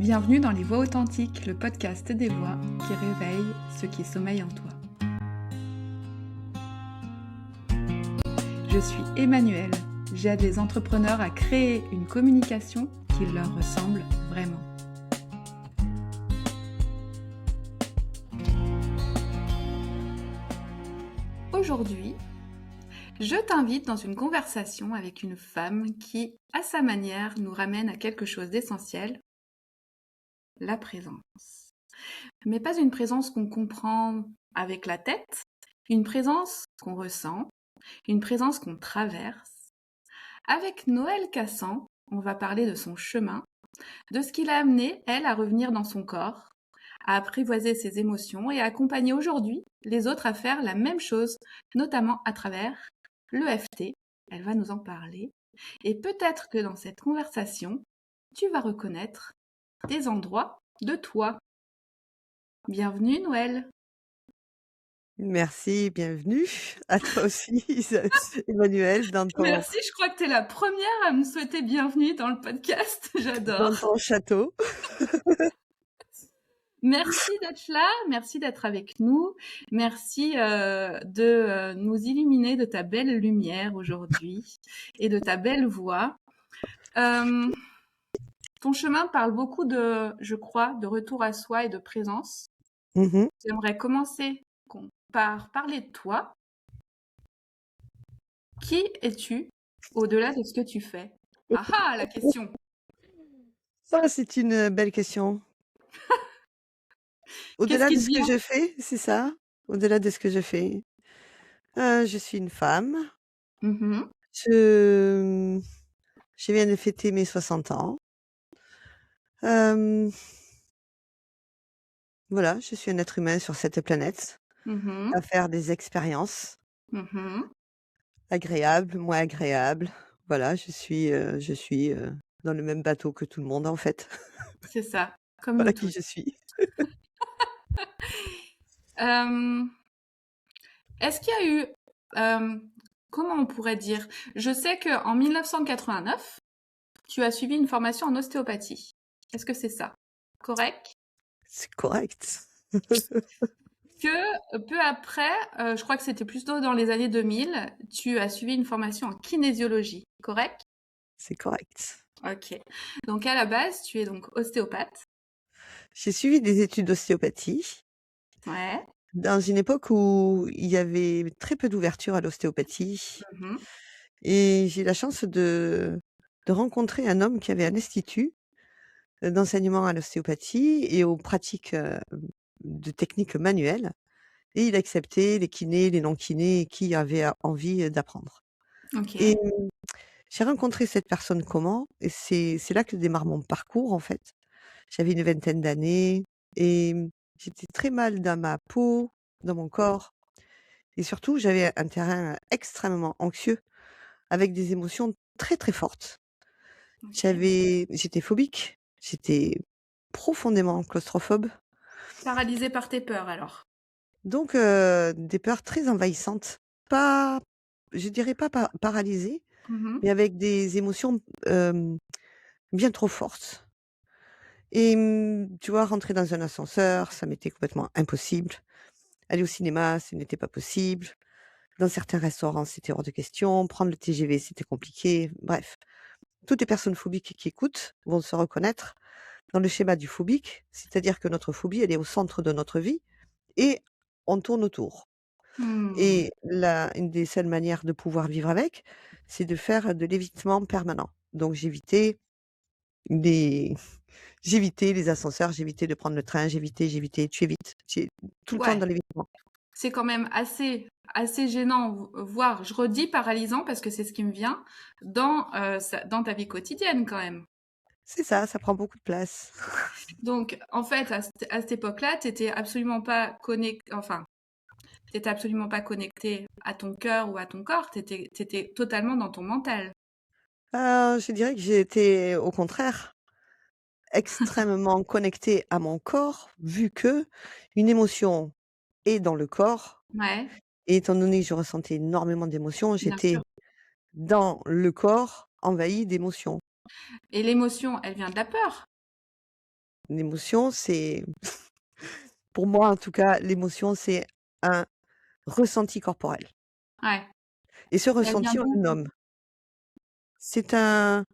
Bienvenue dans Les Voix Authentiques, le podcast des voix qui réveillent ce qui sommeille en toi. Je suis Emmanuelle, j'aide les entrepreneurs à créer une communication qui leur ressemble vraiment. Aujourd'hui, je t'invite dans une conversation avec une femme qui, à sa manière, nous ramène à quelque chose d'essentiel, la présence. Mais pas une présence qu'on comprend avec la tête, une présence qu'on ressent, une présence qu'on traverse. Avec Noëlle Cassan, on va parler de son chemin, de ce qui l'a amené, elle, à revenir dans son corps, à apprivoiser ses émotions et à accompagner aujourd'hui les autres à faire la même chose, notamment à travers l'EFT. Elle va nous en parler. Et peut-être que dans cette conversation, tu vas reconnaître des endroits de toi. Bienvenue Noëlle. Merci, bienvenue à toi aussi, Emmanuel, Merci, je crois que tu es la première à me souhaiter bienvenue dans le podcast. J'adore. dans ton château. Merci d'être là, merci d'être avec nous, merci de nous illuminer de ta belle lumière aujourd'hui et de ta belle voix. Ton chemin parle beaucoup de, je crois, de retour à soi et de présence. J'aimerais commencer par parler de toi. Qui es-tu au-delà de ce que tu fais? Ah ah, la question! Ça, c'est une belle question. Qu'est-ce Au-delà qui de te ce que vient? je fais, c'est ça? Au-delà de ce que je fais. Je suis une femme. Mhm. Je, je viens de fêter mes 60 ans. Voilà, je suis un être humain sur cette planète, Mhm. à faire des expériences Mhm. agréables, moins agréables. Voilà, je suis dans le même bateau que tout le monde, en fait. C'est ça, comme nous Voilà qui tous. je suis. Euh, Est-ce qu'il y a eu, comment on pourrait dire? Je sais qu'en 1989, tu as suivi une formation en ostéopathie. Est-ce que c'est ça? Correct? C'est correct. Que peu après, je crois que c'était plutôt dans les années 2000, tu as suivi une formation en kinésiologie. Correct? C'est correct. Ok. Donc à la base, tu es donc ostéopathe. J'ai suivi des études d'ostéopathie Ouais. dans une époque où il y avait très peu d'ouverture à l'ostéopathie Mhm. et j'ai eu la chance de rencontrer un homme qui avait un institut d'enseignement à l'ostéopathie et aux pratiques de techniques manuelles et il acceptait les kinés, les non-kinés qui avaient envie d'apprendre. Ok. Et j'ai rencontré cette personne comment et c'est là que démarre mon parcours en fait. J'avais une vingtaine d'années et j'étais très mal dans ma peau, dans mon corps et surtout j'avais un terrain extrêmement anxieux avec des émotions très, très fortes. Ok. J'étais phobique, j'étais profondément claustrophobe, Paralysé par tes peurs alors. donc des peurs très envahissantes. Pas je dirais pas paralysée, Mhm. mais avec des émotions, bien trop fortes. Et tu vois, rentrer dans un ascenseur, ça m'était complètement impossible. Aller au cinéma, ce n'était pas possible. Dans certains restaurants, c'était hors de question. Prendre le TGV, c'était compliqué. Bref, toutes les personnes phobiques qui écoutent vont se reconnaître dans le schéma du phobique, c'est-à-dire que notre phobie, elle est au centre de notre vie et on tourne autour. Hmm. Et une des seules manières de pouvoir vivre avec, c'est de faire de l'évitement permanent. Donc les j'évitais les ascenseurs, j'évitais de prendre le train, j'évitais, tu évites. Tu es tout le temps Ouais. dans l'évitement. C'est quand même assez gênant, voire, je redis paralysant parce que c'est ce qui me vient, dans ta vie quotidienne quand même. C'est ça prend beaucoup de place. Donc, en fait, à cette époque-là, t'étais absolument pas connecté à ton cœur ou à ton corps, t'étais totalement dans ton mental. Je dirais que j'ai été, au contraire, extrêmement connectée à mon corps, vu que une émotion est dans le corps Ouais, et étant donné que je ressentais énormément d'émotions, bien sûr. j'étais dans le corps envahi d'émotions. Et l'émotion, elle vient de la peur. L'émotion, c'est pour moi en tout cas, l'émotion, c'est un ressenti corporel Ouais. et ce Elle vient ressenti, on d'où? le nomme. C'est un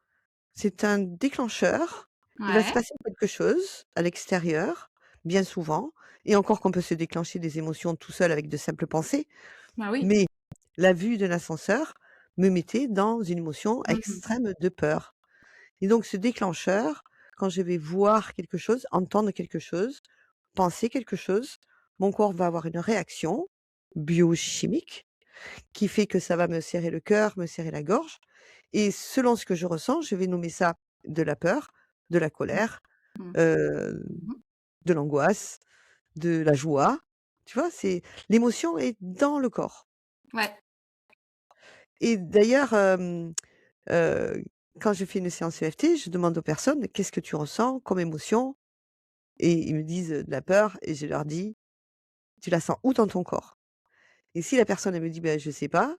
c'est un déclencheur. Il va se Ouais. passer quelque chose à l'extérieur, bien souvent et encore qu'on peut se déclencher des émotions tout seul avec de simples pensées, Bah oui. mais la vue d'un ascenseur me mettait dans une émotion Mmh. extrême de peur et donc ce déclencheur, quand je vais voir quelque chose, entendre quelque chose, penser quelque chose, mon corps va avoir une réaction biochimique qui fait que ça va me serrer le cœur, me serrer la gorge et selon ce que je ressens, je vais nommer ça de la peur, de la Mmh. colère, Mmh. heu, Mmh. de l'angoisse, de la joie. Tu vois? C'est l'émotion est dans le corps Ouais. et d'ailleurs, heu, quand je fais une séance EFT, je demande aux personnes: «Qu'est-ce que tu ressens comme émotion?» et ils me disent: «De la peur» et je leur dis: «Tu la sens où dans ton corps?» et si la personne elle me dit: «Ben, je sais pas»,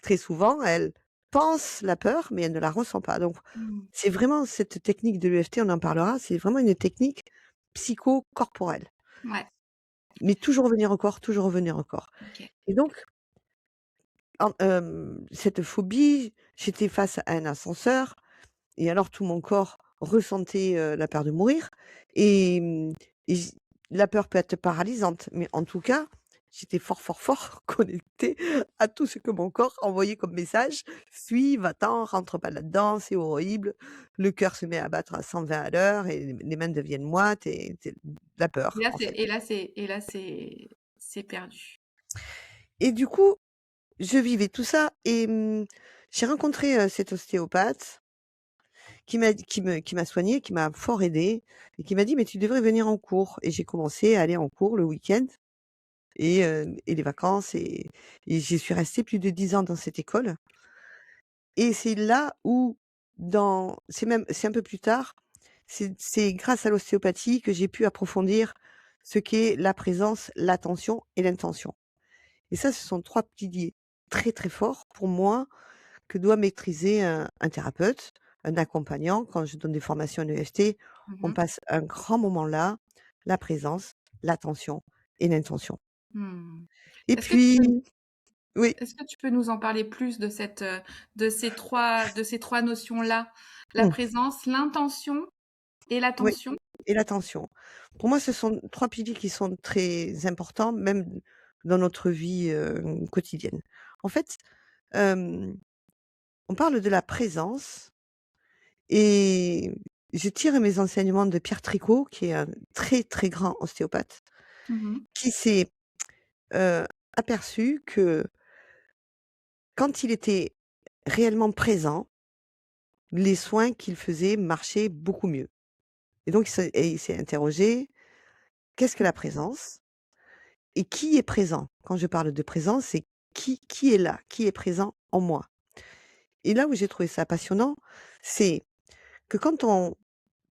très souvent, elle pense la peur, mais elle ne la ressent pas. Donc, Mmh. c'est vraiment cette technique de l'EFT, on en parlera, c'est vraiment une technique psycho-corporelle. Ouais. Mais toujours revenir au corps, toujours revenir au corps. OK. Et donc, cette phobie, j'étais face à un ascenseur et alors tout mon corps ressentait, la peur de mourir et et j la peur peut être paralysante, mais en tout cas, j'étais fort, fort, fort connectée à tout ce que mon corps envoyait comme message: «Fuis, va-t'en, rentre pas là-dedans, c'est horrible». Le cœur se met à battre à 120 à l'heure et les mains deviennent moites et c'est la Et peur, là, en c'est fait. et là, c'est et là, c'est perdu. Et du coup, je vivais tout ça et j'ai rencontré, cet ostéopathe qui m'a soignée, qui m'a fort aidée et qui m'a dit: «Mais tu devrais venir en cours» et j'ai commencé à aller en cours le week-end et les vacances et j'y suis restée plus de 10 ans dans cette école et c'est là où c'est un peu plus tard, c'est grâce à l'ostéopathie que j'ai pu approfondir ce qu'est la présence, l'attention et l'intention et ça, ce sont 3 piliers très, très forts pour moi que doit maîtriser un thérapeute, un accompagnant. Quand je donne des formations en EFT, Mmh on mh. passe un grand moment là, la présence, l'attention et l'intention. Mmh. Et Est-ce que tu peux puis oui, est-ce que tu peux nous en parler plus de cette, de ces 3 notions-là? La mmh, présence, l'intention et oui l'attention? et l'attention. Pour moi, ce sont 3 piliers qui sont très importants, même dans notre vie, quotidienne. En fait, hem, on parle de la présence et je tire mes enseignements de Pierre Tricot, qui est un très, très grand ostéopathe, Mmh mh. qui s'est heu, aperçu que quand il était réellement présent, les soins qu'il faisait marchaient beaucoup mieux. Et donc il s'est interrogé: «Qu'est-ce que la présence? Et qui est présent?» Quand je parle de présence, c'est qui est là? Qui est présent en moi? Et là où j'ai trouvé ça passionnant, c'est que quand on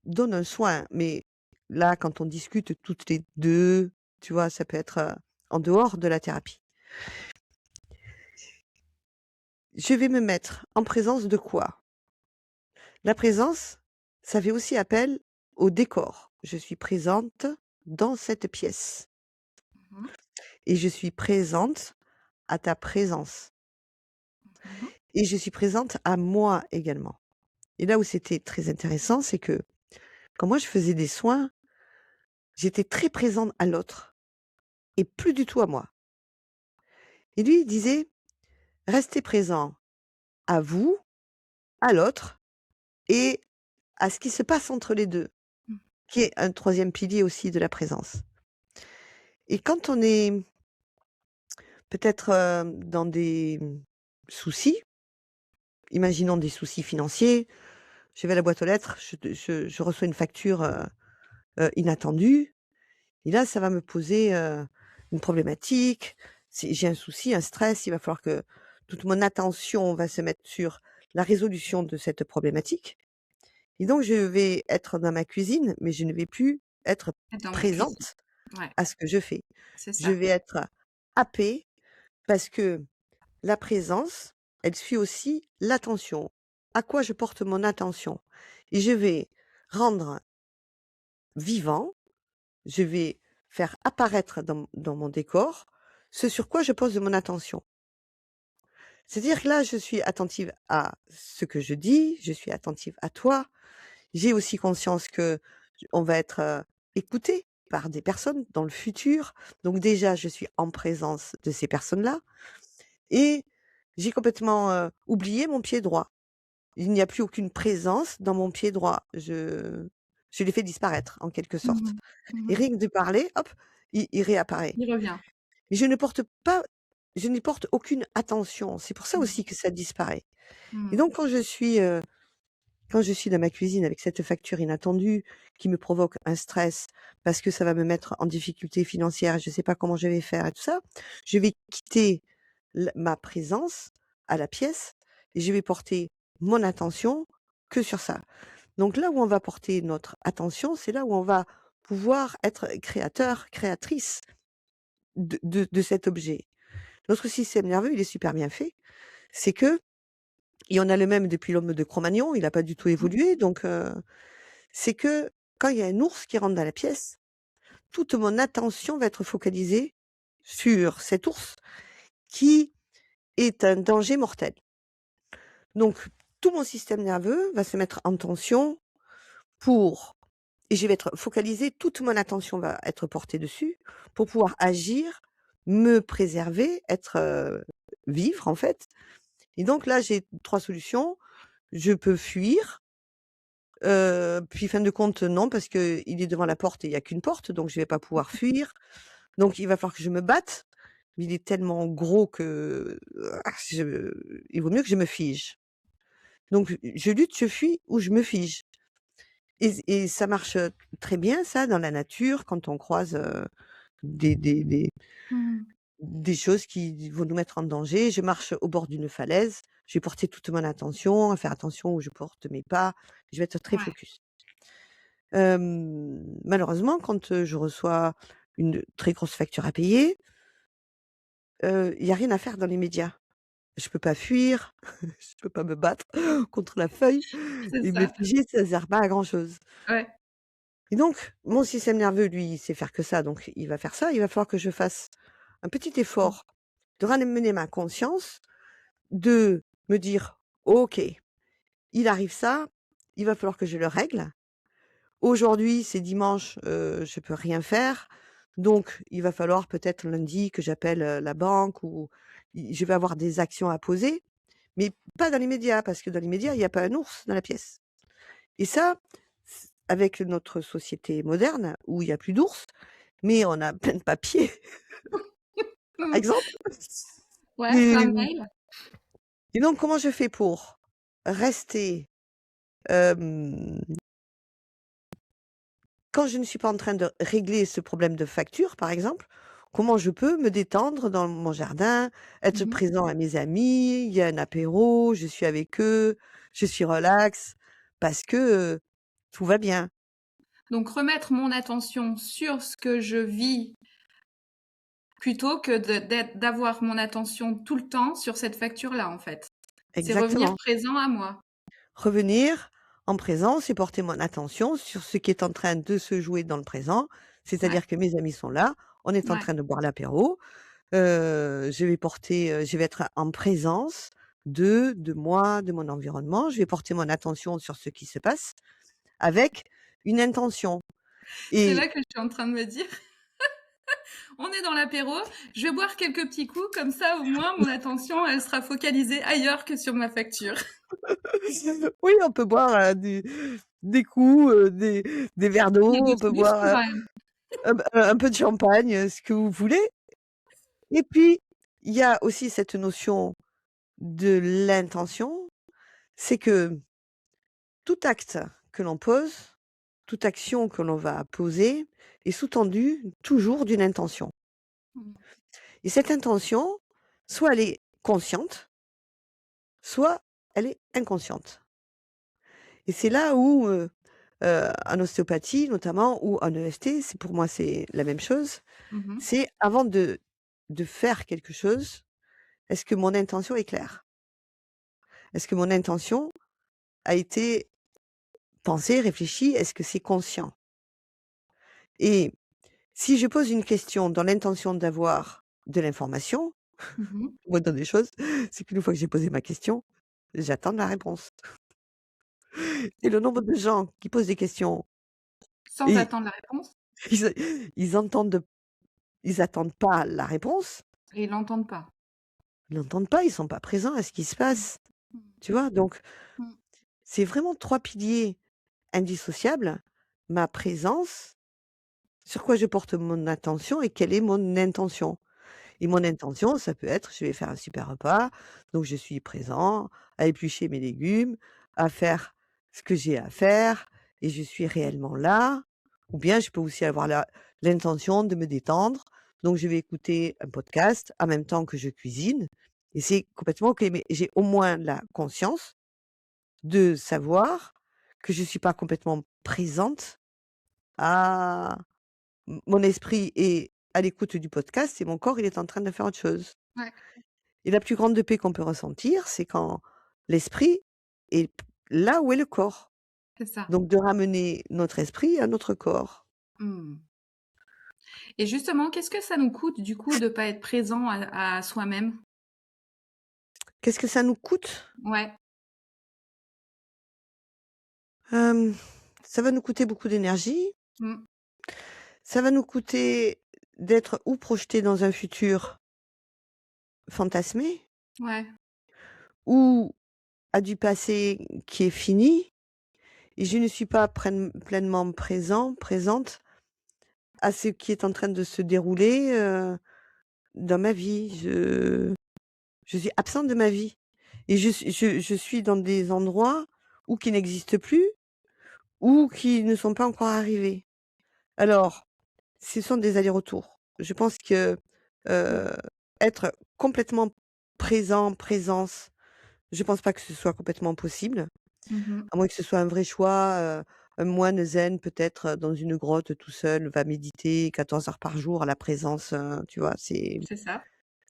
donne un soin, mais là, quand on discute toutes les 2, tu vois? Ça peut être, en dehors de la thérapie. Je vais me mettre en présence de quoi? La présence, ça fait aussi appel au décor. Je suis présente dans cette pièce Mmh mh. et je suis présente à ta présence Mmh mh. et je suis présente à moi également. Et là où c'était très intéressant, c'est que quand moi je faisais des soins, j'étais très présente à l'autre et plus du tout à moi. Et lui, il disait: «Restez présent à vous, à l'autre et à ce qui se passe entre les 2, Mmh. qui est un troisième pilier aussi de la présence. Et quand on est peut-être, dans des, soucis, imaginons des soucis financiers, je vais à la boîte aux lettres, je reçois une facture, inattendue et là, ça va me poser, une problématique. Si j'ai un souci, un stress, il va falloir que toute mon attention va se mettre sur la résolution de cette problématique et donc je vais être dans ma cuisine, mais je ne vais plus être Être dans votre cuisine. présente Ouais, à ce que je fais. c'est Je ça. vais être happée parce que la présence, elle suit aussi l'attention. À quoi je porte mon attention? Et je vais rendre vivant, je vais faire apparaître dans mon décor ce sur quoi je pose mon attention. C'est-à-dire que là, je suis attentive à ce que je dis, je suis attentive à toi. J'ai aussi conscience que on va être, écouté par des personnes dans le futur. Donc déjà, je suis en présence de ces personnes-là et j'ai complètement, oublié mon pied droit. Il n'y a plus aucune présence dans mon pied droit. Je l'ai fait disparaître en quelque sorte Mmh. Mmh et mh. rien que de parler, hop, il réapparaît. Il revient. Mais je n'y porte aucune attention. C'est pour ça Mmh. aussi que ça disparaît et Mmh. donc quand je suis dans ma cuisine avec cette facture inattendue qui me provoque un stress parce que ça va me mettre en difficulté financière, je ne sais pas comment je vais faire et tout ça, je vais quitter ma présence à la pièce et je vais porter mon attention que sur ça. Donc là où on va porter notre attention, c'est là où on va pouvoir être créateur, créatrice de cet objet. Notre système nerveux, il est super bien fait. C'est que et on a le même depuis l'homme de Cro-Magnon, il n'a pas du tout Mmh. évolué donc c'est que quand il y a un ours qui rentre dans la pièce, toute mon attention va être focalisée sur cet ours qui est un danger mortel. Donc tout mon système nerveux va se mettre en tension pour et je vais être focalisée, toute mon attention va être portée dessus pour pouvoir agir, me préserver, être, vivre en fait et donc là, j'ai 3 solutions. Je peux fuir, puis fin de compte, non parce qu'il est devant la porte et il y a qu'une porte, donc je vais pas pouvoir fuir. Donc il va falloir que je me batte, mais il est tellement gros que, il vaut mieux que je me fige. Donc je lutte, je fuis ou je me fige et ça marche, très bien ça dans la nature quand on croise, des des des Mmh. des choses qui vont nous mettre en danger. Je marche au bord d'une falaise, je vais porter toute mon attention à faire attention où je porte mes pas, je vais être très Ouais. focus. Malheureusement quand, je reçois une très grosse facture à payer, il y a rien à faire dans les médias. Je peux pas fuir, je peux pas me battre contre la feuille C'est et me ça. figer, ça sert pas à grand chose Ouais. et donc mon système nerveux, lui, il sait faire que ça, donc il va faire ça. Il va falloir que je fasse un petit Mmh. effort de ramener ma conscience, de me dire: «OK, il arrive ça, il va falloir que je le règle. Aujourd'hui, c'est dimanche, je peux rien faire, donc il va falloir peut-être lundi que j'appelle, la banque ou je vais avoir des actions à poser». Mais pas dans les médias, parce que dans les médias, il y a pas un ours dans la pièce. Et ça, avec notre société moderne où il y a plus d'ours, mais on a plein de papiers, par Mmh. exemple. Ouais, plein Et de mails. et donc comment je fais pour rester, hem, quand je ne suis pas en train de régler ce problème de facture, par exemple, comment je peux me détendre dans mon jardin, être Mmh mh. présent à mes amis, il y a un apéro, je suis avec eux, je suis relax parce que, tout va bien. Donc remettre mon attention sur ce que je vis plutôt que d'avoir mon attention tout le temps sur cette facture-là, en fait. C'est revenir Exactement. présent à moi. Revenir en présence et porter mon attention sur ce qui est en train de se jouer dans le présent. Ouais, C'est-à-dire que mes amis sont là, on est en ouais, train de boire l'apéro, je vais être en présence de moi, de mon environnement. Je vais porter mon attention sur ce qui se passe avec une intention c'est et là que je suis en train de me dire: «On est dans l'apéro, je vais boire quelques petits coups, comme ça, au moins, mon attention, elle sera focalisée ailleurs que sur ma facture». oui, on peut boire, des coups, des verres Il y a d'eau, on d'autres peut boire, solutions quand même. un peu de champagne, ce que vous voulez et puis il y a aussi cette notion de l'intention, c'est que tout acte que l'on pose, toute action que l'on va poser est sous-tendue toujours d'une intention. Mmh. Et cette intention, soit elle est consciente, soit elle est inconsciente. Et c'est là où, en ostéopathie notamment ou en EFT, c'est pour moi c'est la même chose, Mmh mh. c'est avant de faire quelque chose, est-ce que mon intention est claire? Est-ce que mon intention a été pensée, réfléchie? Est-ce que c'est conscient? et si je pose une question dans l'intention d'avoir de l'information, Mmh. moi dans des choses, c'est qu'une fois que j'ai posé ma question, j'attends la réponse et le nombre de gens qui posent des questions Sans et attendre la réponse ils ils entendent ils attendent pas la réponse, et ils l'entendent pas. ils l'entendent pas, ils sont pas présents à ce qui se Mmh. passe, Mmh. tu vois? Donc Mmh. c'est vraiment 3 piliers indissociables, ma présence, sur quoi je porte mon attention et quelle est mon intention. Et mon intention, ça peut être: je vais faire un super repas, donc je suis présent, à éplucher mes légumes, à faire ce que j'ai à faire et je suis réellement là. Ou bien je peux aussi avoir l'intention de me détendre, donc je vais écouter un podcast en même temps que je cuisine et c'est complètement OK, mais j'ai au moins la conscience de savoir que je suis pas complètement présente à mon esprit est à l'écoute du podcast et mon corps, il est en train de faire autre chose. Ouais, Et la plus grande paix qu'on peut ressentir, c'est quand l'esprit est là où est le corps. c'est ça. Donc de ramener notre esprit à notre corps. Mmh. Et justement, qu'est-ce que ça nous coûte, du coup, de pas être présent à soi-même? Qu'est-ce que ça nous coûte? Ouais. Hem, Ça va nous coûter beaucoup d'énergie, Mmh. ça va nous coûter d'être ou projeté dans un futur fantasmé Ouais. ou à du passé qui est fini et je ne suis pas pleinement présente à ce qui est en train de se dérouler, dans ma vie. Je suis absente de ma vie et je suis dans des endroits ou qui n'existent plus ou qui ne sont pas encore arrivés. Alors, ce sont des allers-retours. Je pense que, Mmh. heu, être complètement présence, je pense pas que ce soit complètement possible, Mmh mh. à moins que ce soit un vrai choix, un moine zen peut-être, dans une grotte tout seul va méditer 14 heures par jour à la présence, tu vois? C'est ça.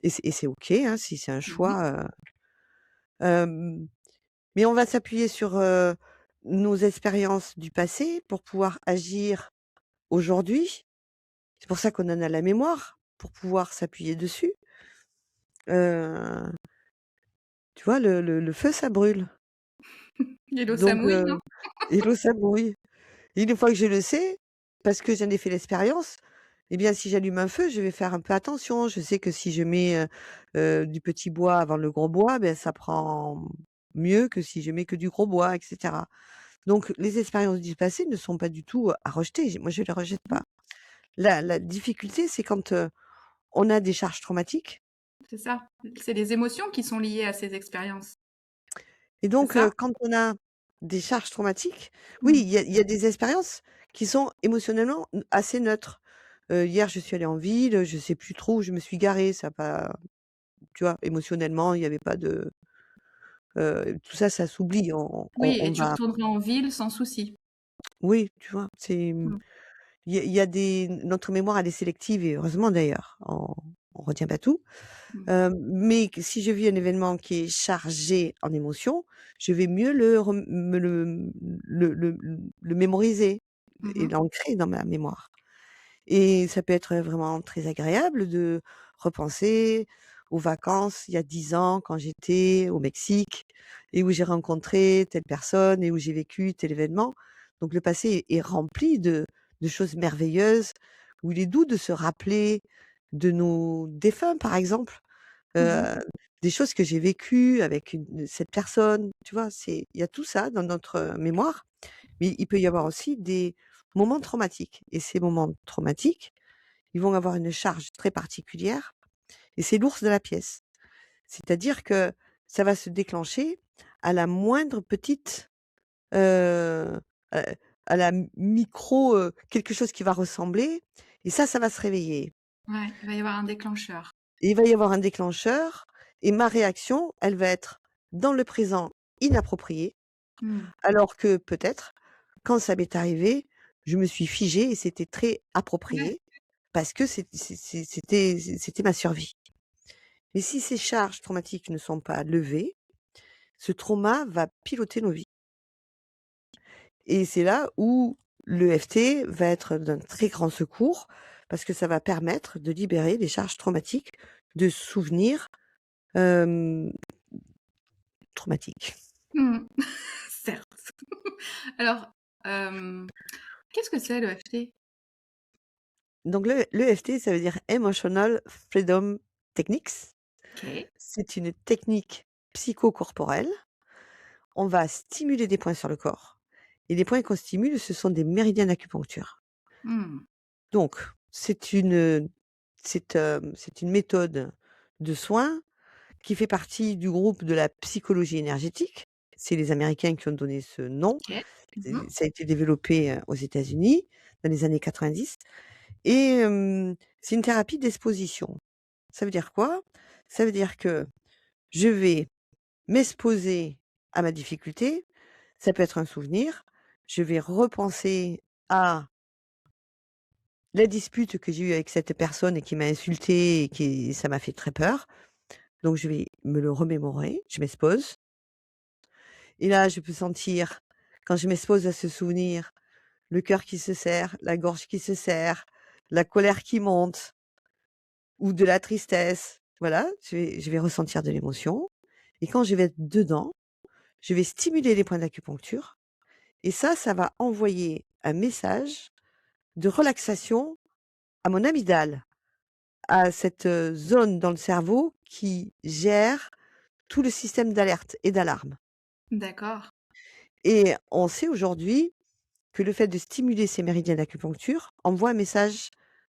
C'est OK, hein, si c'est un Mmh mh. choix, hem mais on va s'appuyer sur, nos expériences du passé pour pouvoir agir aujourd'hui. C'est pour ça qu'on en a la mémoire, pour pouvoir s'appuyer dessus. Heu, Tu vois, le feu, ça brûle. Et l'eau, ça Donc mouille, non? et l'eau, ça brûle. Et une fois que je le sais, parce que j'en ai fait l'expérience, eh bien, si j'allume un feu, je vais faire un peu attention. Je sais que si je mets, du petit bois avant le gros bois, ben ça prend mieux que si je mets que du gros bois et cetera. Donc les expériences du passé ne sont pas du tout, à rejeter. Moi, je les rejette Mmh. pas. La difficulté, c'est quand, on a des charges traumatiques C'est ça. C'est les émotions qui sont liées à ces expériences. et C'est donc ça? quand on a des charges traumatiques, oui, Mmh. il y a des expériences qui sont émotionnellement assez neutres. Hier, je suis allée en ville, je sais plus trop où je me suis garée, ça a pas tu vois? Émotionnellement, il y avait pas de tout ça, ça s'oublie. Oui, et On tu va retournerais en ville sans souci. oui, tu vois? C'est, Mmh. il y a des notre mémoire, elle est sélective et heureusement d'ailleurs. On retient pas tout. Mmh. Mais que si je vis un événement qui est chargé en émotions, je vais mieux le mémoriser Mmh et mh. l'ancrer dans ma mémoire et ça peut être vraiment très agréable de repenser aux vacances il y a 10 ans quand j'étais au Mexique et où j'ai rencontré telle personne et où j'ai vécu tel événement. Donc le passé est rempli de choses merveilleuses, où il est doux de se rappeler de nos défunts, par exemple. Mmh mh. Heu, des choses que j'ai vécues avec cette personne, tu vois? Il y a tout ça dans notre, mémoire, mais il peut y avoir aussi des moments traumatiques et ces moments traumatiques, ils vont avoir une charge très particulière et c'est l'ours de la pièce. C'est-à-dire que ça va se déclencher à la moindre petite, heu, à à la micro, quelque chose qui va ressembler et ça va se réveiller. Ouais, il va y avoir un déclencheur. Et il va y avoir un déclencheur et ma réaction, elle va être dans le présent inappropriée, Mmh. alors que peut-être, quand ça m'est arrivé, je me suis figée et c'était très Ouais. approprié parce que c'était ma survie. Mais si ces charges traumatiques ne sont pas levées, ce trauma va piloter nos vies et c'est là où l'EFT va être d'un très grand secours parce que ça va permettre de libérer les charges traumatiques de souvenirs, hem, traumatiques. Mmh. Certes. Alors, hem, qu'est-ce que c'est l'EFT? Donc l'EFT, ça veut dire Emotional Freedom Techniques. OK. C'est une technique psychocorporelle. On va stimuler des points sur le corps et les points qu'on stimule, ce sont des méridiens d'acupuncture. Mmh. Donc c'est une méthode de soins qui fait partie du groupe de la psychologie énergétique. C'est les Américains qui ont donné ce nom. OK. Mmh. Ça a été développé, aux États-Unis dans les années 90 et c'est une thérapie d'exposition. Ça veut dire quoi? Ça veut dire que je vais m'exposer à ma difficulté, ça peut être un souvenir, je vais repenser à la dispute que j'ai eue avec cette personne et qui m'a insultée et qui ça m'a fait très peur. Donc je vais me le remémorer, je m'expose et là, je peux sentir, quand je m'expose à ce souvenir, le cœur qui se serre, la gorge qui se serre, la colère qui monte ou de la tristesse. Voilà, je vais ressentir de l'émotion et quand je vais être dedans, je vais stimuler les points d'acupuncture et ça va envoyer un message de relaxation à mon amygdale, à cette, zone dans le cerveau qui gère tout le système d'alerte et d'alarme. D'accord. Et on sait aujourd'hui que le fait de stimuler ces méridiens d'acupuncture envoie un message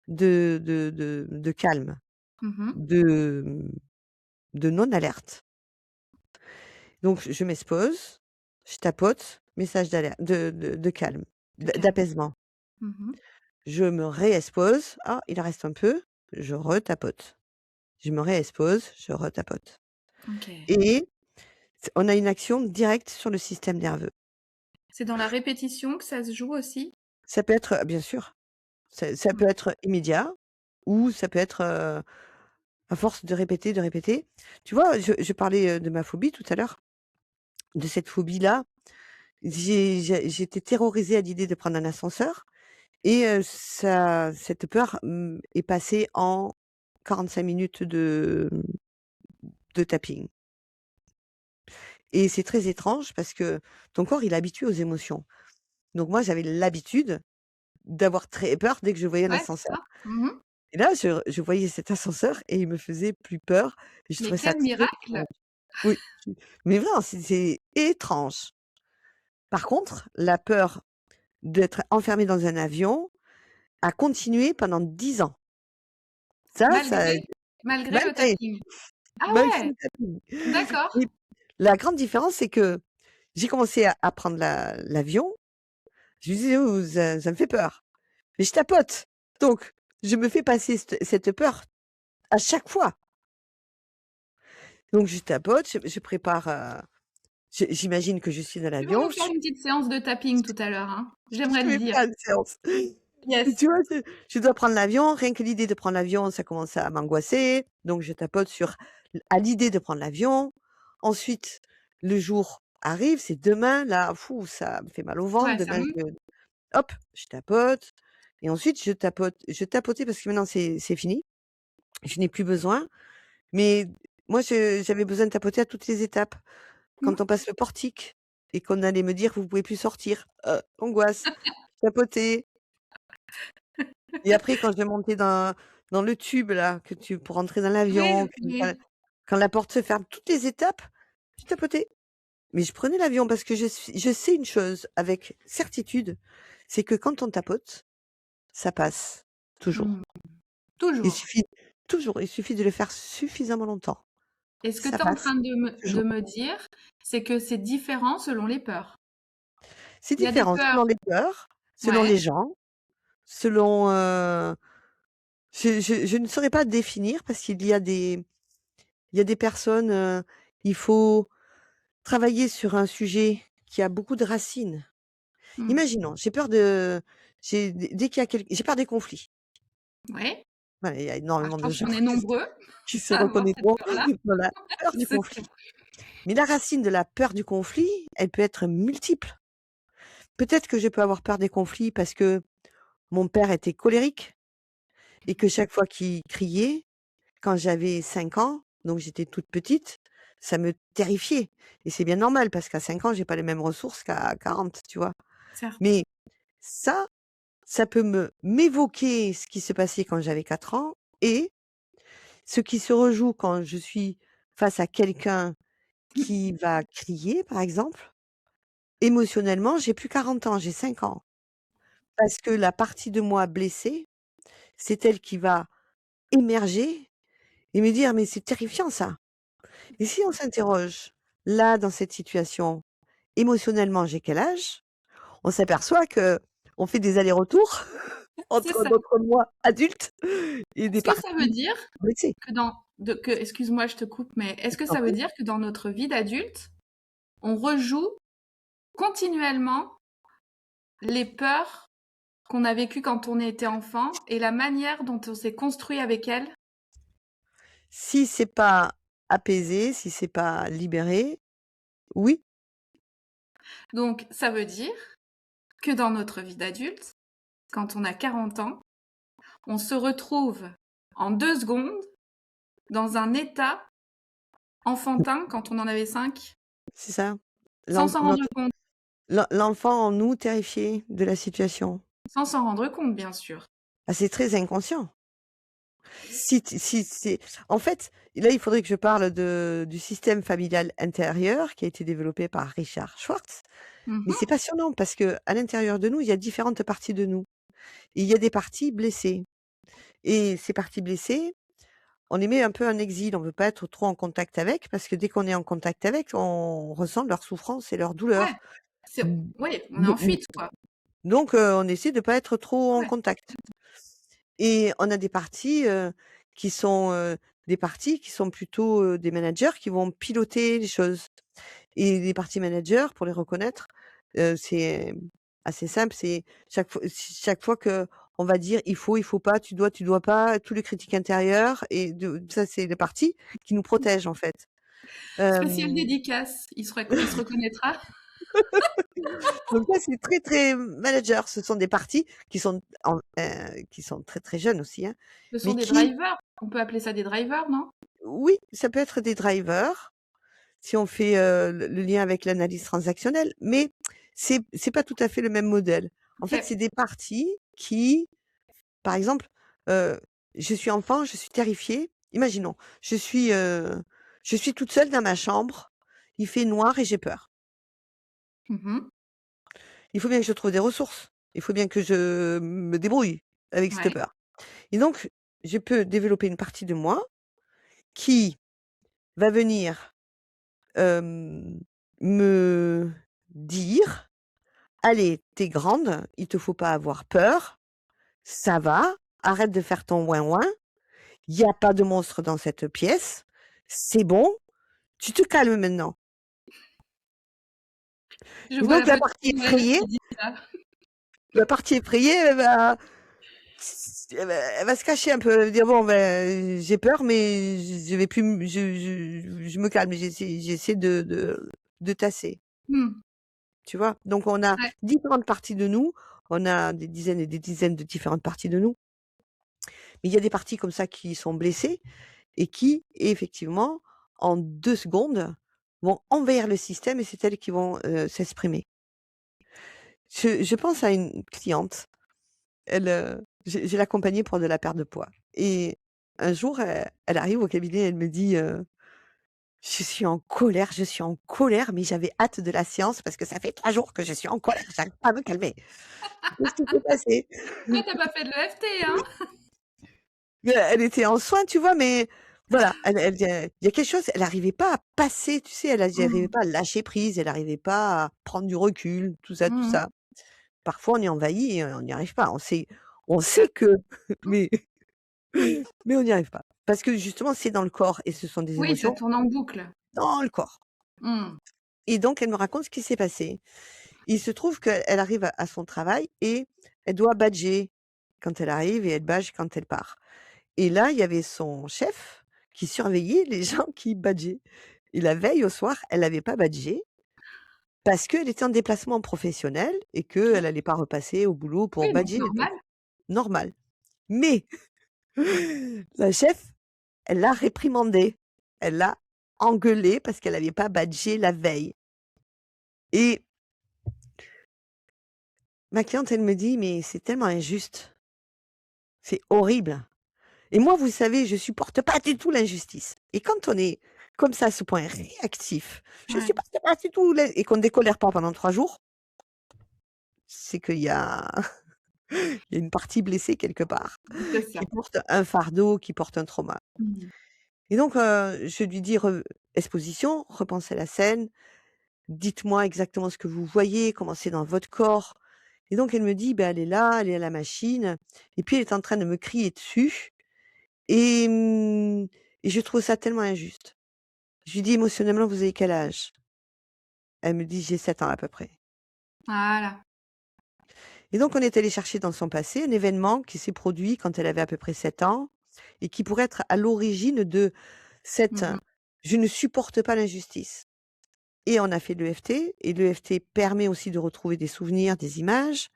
de calme, Mmh. de, de non-alerte. Donc je m'expose, je tapote, message d'alerte, de calme, De calme. d'apaisement. Mmh. Je me réexpose, ah, il en reste un peu, je retapote. Je me réexpose, je retapote. OK. Et on a une action directe sur le système nerveux. C'est dans la répétition que ça se joue aussi? Ça peut être, bien sûr, ça Mmh. peut être immédiat ou ça peut être, à force de répéter, de répéter. Tu vois, je parlais, de ma phobie tout à l'heure, de cette phobie-là. J'étais terrorisée à l'idée de prendre un ascenseur et cette peur, est passée en 45 minutes de tapping et c'est très étrange parce que ton corps, il est habitué aux émotions. Donc moi, j'avais l'habitude d'avoir très peur dès que je voyais un Ouais, c'est ascenseur. ça. Mmh. Et là, je voyais cet ascenseur et il me faisait plus peur et je Mais trouvais ça quel très miracle! étrange. Oui, mais vraiment, c'est étrange. Par contre, la peur d'être enfermé dans un avion a continué pendant 10 ans. Ça Malgré le malgré tapping? Ah malgré ouais! le tapis. D'accord. Et la grande différence, c'est que j'ai commencé à prendre l'avion, je me disais: «Oh, ça me fait peur», mais je tapote, donc je me fais passer cette peur à chaque fois. Donc je tapote, je prépare, j'imagine que je suis dans Tu vas l'avion, nous faire une petite séance de tapping tout à l'heure, hein? J'aimerais je le vais dire. faire une séance. Et Yes. tu vois, je dois prendre l'avion, rien que l'idée de prendre l'avion, ça commence à m'angoisser, donc je tapote à l'idée de prendre l'avion. Ensuite, le jour arrive, c'est demain, là, fou, ça me fait mal au ventre, Ouais, ça demain monte. hop, je tapote et ensuite je tapotais parce que maintenant c'est fini, je n'ai plus besoin, mais moi j'avais besoin de tapoter à toutes les étapes. Mmh. Quand on passe le portique et qu'on allait me dire: «Vous pouvez plus sortir», angoisse, tapoter. Et après quand je montais dans le tube là, que tu pour rentrer dans l'avion, Oui, puis quand oui. quand la porte se ferme, toutes les étapes, je tapotais. Mais je prenais l'avion parce que je sais une chose avec certitude, c'est que quand on tapote, ça passe, toujours. Mmh. Il Toujours. suffit il suffit de le faire suffisamment longtemps. Et ce que tu Ça es en passe, train de toujours. me dire, c'est que c'est différent selon les peurs. C'est Il y a des différent peurs selon les peurs, selon ouais. les gens, selon, je ne saurais pas définir parce il y a des personnes, il faut travailler sur un sujet qui a beaucoup de racines. Mmh. Imaginons, j'ai peur de j'ai dès qu'il y a j'ai peur des conflits. Ouais. Voilà, il y a Ah, je énormément de pense gens qu'on est nombreux qui se à avoir cette reconnaîtront peur-là. dans la peur du Exactement. conflit. Mais la racine de la peur du conflit, elle peut être multiple. peut-être que je peux avoir peur des conflits parce que mon père était colérique et que chaque fois qu'il criait, quand j'avais 5 ans, donc j'étais toute petite, ça me terrifiait et c'est bien normal parce qu'à 5 ans, j'ai pas les mêmes ressources qu'à 40, tu vois? certes. Mais ça, ça peut m'évoquer ce qui se passait quand j'avais 4 ans et ce qui se rejoue quand je suis face à quelqu'un qui va crier, par exemple. Émotionnellement, j'ai plus 40 ans, j'ai 5 ans. Parce que la partie de moi blessée, c'est elle qui va émerger et me dire: «Mais c'est terrifiant ça». Et si on s'interroge, là, dans cette situation, émotionnellement, j'ai quel âge? On s'aperçoit qu'on fait des allers-retours C'est entre ça. notre moi adulte et des Est-ce que ça veut parties dire blessées. excuse-moi, je te coupe, mais est-ce que Je t'en ça veut prie. dire que dans notre vie d'adulte, on rejoue continuellement les peurs qu'on a vécues quand on était enfant et la manière dont on s'est construit avec elles? Si c'est pas apaisé, si c'est pas libéré, oui, Donc, ça veut dire que dans notre vie d'adulte, quand on a 40 ans, on se retrouve en 2 secondes dans un état enfantin quand on en avait 5, c'est ça. sans s'en rendre Notre compte. l'enfant en nous terrifié de la situation. Sans s'en rendre compte, bien sûr. Ah, c'est très inconscient. Si c'est en fait, là, il faudrait que je parle du système familial intérieur qui a été développé par Richard Schwartz, mais c'est Mmh. passionnant parce que à l'intérieur de nous, il y a différentes parties de nous. Et il y a des parties blessées et ces parties blessées, on les met un peu en exil, on veut pas être trop en contact avec parce que dès qu'on est en contact avec, on ressent leur souffrance et leur Ouais, douleur. c'est Mmh, oui, on est don en fuite, quoi. donc on essaie de pas être trop en Ouais. contact. Et on a des parties, qui sont, des parties qui sont plutôt, des managers qui vont piloter les choses. Et les parties managers, pour les reconnaître, c'est assez simple, c'est chaque fois qu'on va dire: il faut pas, tu dois pas», tous les critiques intérieures et de ça, c'est les parties qui nous protègent, en fait. Spéciale Hem, dédicace, il se reconnaîtra. donc ça, c'est très, très manager. Ce sont des parties qui sont très, très jeunes aussi, hein, Ce sont mais des qui drivers. On peut appeler ça des drivers, non? oui, ça peut être des drivers. Si on fait, le lien avec l'analyse transactionnelle, mais c'est pas tout à fait le même modèle. En fait, OK. c'est des parties qui, par exemple, heu, je suis enfant, je suis terrifiée. Imaginons, je suis toute seule dans ma chambre, il fait noir et j'ai peur. Mmh. Il faut bien que je trouve des ressources. Il faut bien que je me débrouille avec cette Ouais. peur et donc je peux développer une partie de moi qui va venir, hem, me dire: «Allez, tu es grande, il te faut pas avoir peur, ça va, arrête de faire ton ouin-ouin, il y a pas de monstre dans cette pièce, c'est bon, tu te calmes maintenant». Je Et vois donc la petite Noël qui dit ça. la partie effrayée, elle va se cacher un peu, elle va dire: «Bon, ben, j'ai peur, mais je vais plus m je me calme, j'essaie de tasser». Mmh. Tu vois? Donc on a Ouais. différentes parties de nous, on a des dizaines et des dizaines de différentes parties de nous, mais il y a des parties comme ça qui sont blessées et qui, effectivement, en 2 secondes, vont envahir le système et c'est elles qui vont, s'exprimer. Je pense à une cliente, je l'accompagnais pour de la perte de poids et un jour, elle arrive au cabinet, elle me dit, je suis en colère, mais j'avais hâte de la séance parce que ça fait 3 jours que je suis en colère, j'arrive pas à me calmer». Qu'est-ce qui s'est passé? Ouais, tu as pas fait de l'EFT, hein? Mais elle était en soins, tu vois? Mais voilà, il y a quelque chose, elle arrivait pas à passer, tu sais? Elle arrivait Mmh. pas à lâcher prise, elle arrivait pas à prendre du recul, tout ça, tout Mmh. ça. Parfois, on est envahi et on n'y arrive pas. On Bah, sait que mais mais on n'y arrive pas. Parce que justement, c'est dans le corps et ce sont des oui, ça émotions tourne en boucle. dans le corps. Mmh. Et donc elle me raconte ce qui s'est passé. Il se trouve qu'elle arrive à son travail et elle doit badger quand elle arrive et elle badge quand elle part. Et là, il y avait son chef qui surveillait les gens qui badgeaient et la veille au soir, elle avait pas badgé parce qu'elle était en déplacement professionnel et OK. qu'elle allait pas repasser au boulot pour Oui, donc badger, donc normal. normal. Mais la chef, elle l'a réprimandée. Elle l'a engueulée parce qu'elle avait pas badgé la veille et ma cliente, elle me dit: «Mais c'est tellement injuste, c'est horrible». Et moi, vous savez, je supporte pas du tout l'injustice. Et quand on est comme ça, à ce point réactif, je Ouais, supporte pas du tout et qu'on ne décolère pas pendant 3 jours, c'est qu'il y a il y a une partie blessée quelque part, c'est qui ça. porte un fardeau, qui porte un trauma. Mmh. Et donc, je lui dis: Exposition, repensez la scène, dites-moi exactement ce que vous voyez, comment c'est dans votre corps». Et donc elle me dit: «Ben, elle est là, elle est à la machine et puis elle est en train de me crier dessus et et je trouve ça tellement injuste». Je lui dis: «Émotionnellement, vous avez quel âge?» Elle me dit: «J'ai 7 ans à peu près». Voilà. Et donc on est allé chercher dans son passé un événement qui s'est produit quand elle avait à peu près 7 ans et qui pourrait être à l'origine de cette, Mmh. «Je ne supporte pas l'injustice». Et on a fait l'EFT et l'EFT permet aussi de retrouver des souvenirs, des images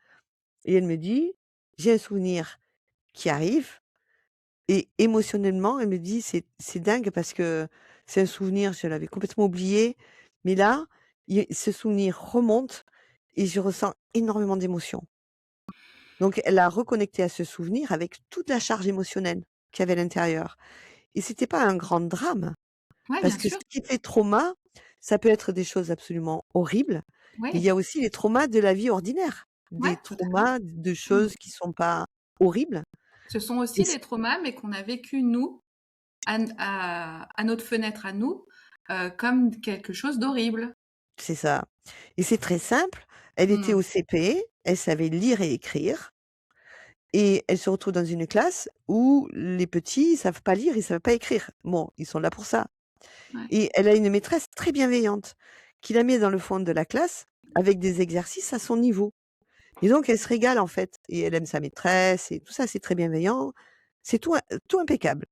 et elle me dit: «J'ai un souvenir qui arrive». Et émotionnellement, elle me dit: C'est dingue parce que c'est un souvenir, je l'avais complètement oublié, mais là, ce souvenir remonte et je ressens énormément d'émotions». Donc elle a reconnecté à ce souvenir avec toute la charge émotionnelle qu'il y avait à l'intérieur et c'était pas un grand drame Ouais, parce bien que ce sûr. qui fait trauma, ça peut être des choses absolument horribles, mais il y Oui, a aussi les traumas de la vie ordinaire, des ouais, totalement. traumas de Mmh. choses qui sont pas horribles Ce sont et aussi des traumas, mais qu'on a vécu nous, à notre fenêtre à nous, comme quelque chose d'horrible. c'est ça. Et c'est très simple, elle était Mmh. au CP, elle savait lire et écrire et elle se retrouve dans une classe où les petits, ils savent pas lire, ils savent pas écrire. Bon, ils sont là pour ça Ouais. et elle a une maîtresse très bienveillante qui la met dans le fond de la classe avec des exercices à son niveau et donc elle se régale, en fait et elle aime sa maîtresse et tout ça, c'est très bienveillant, c'est tout impeccable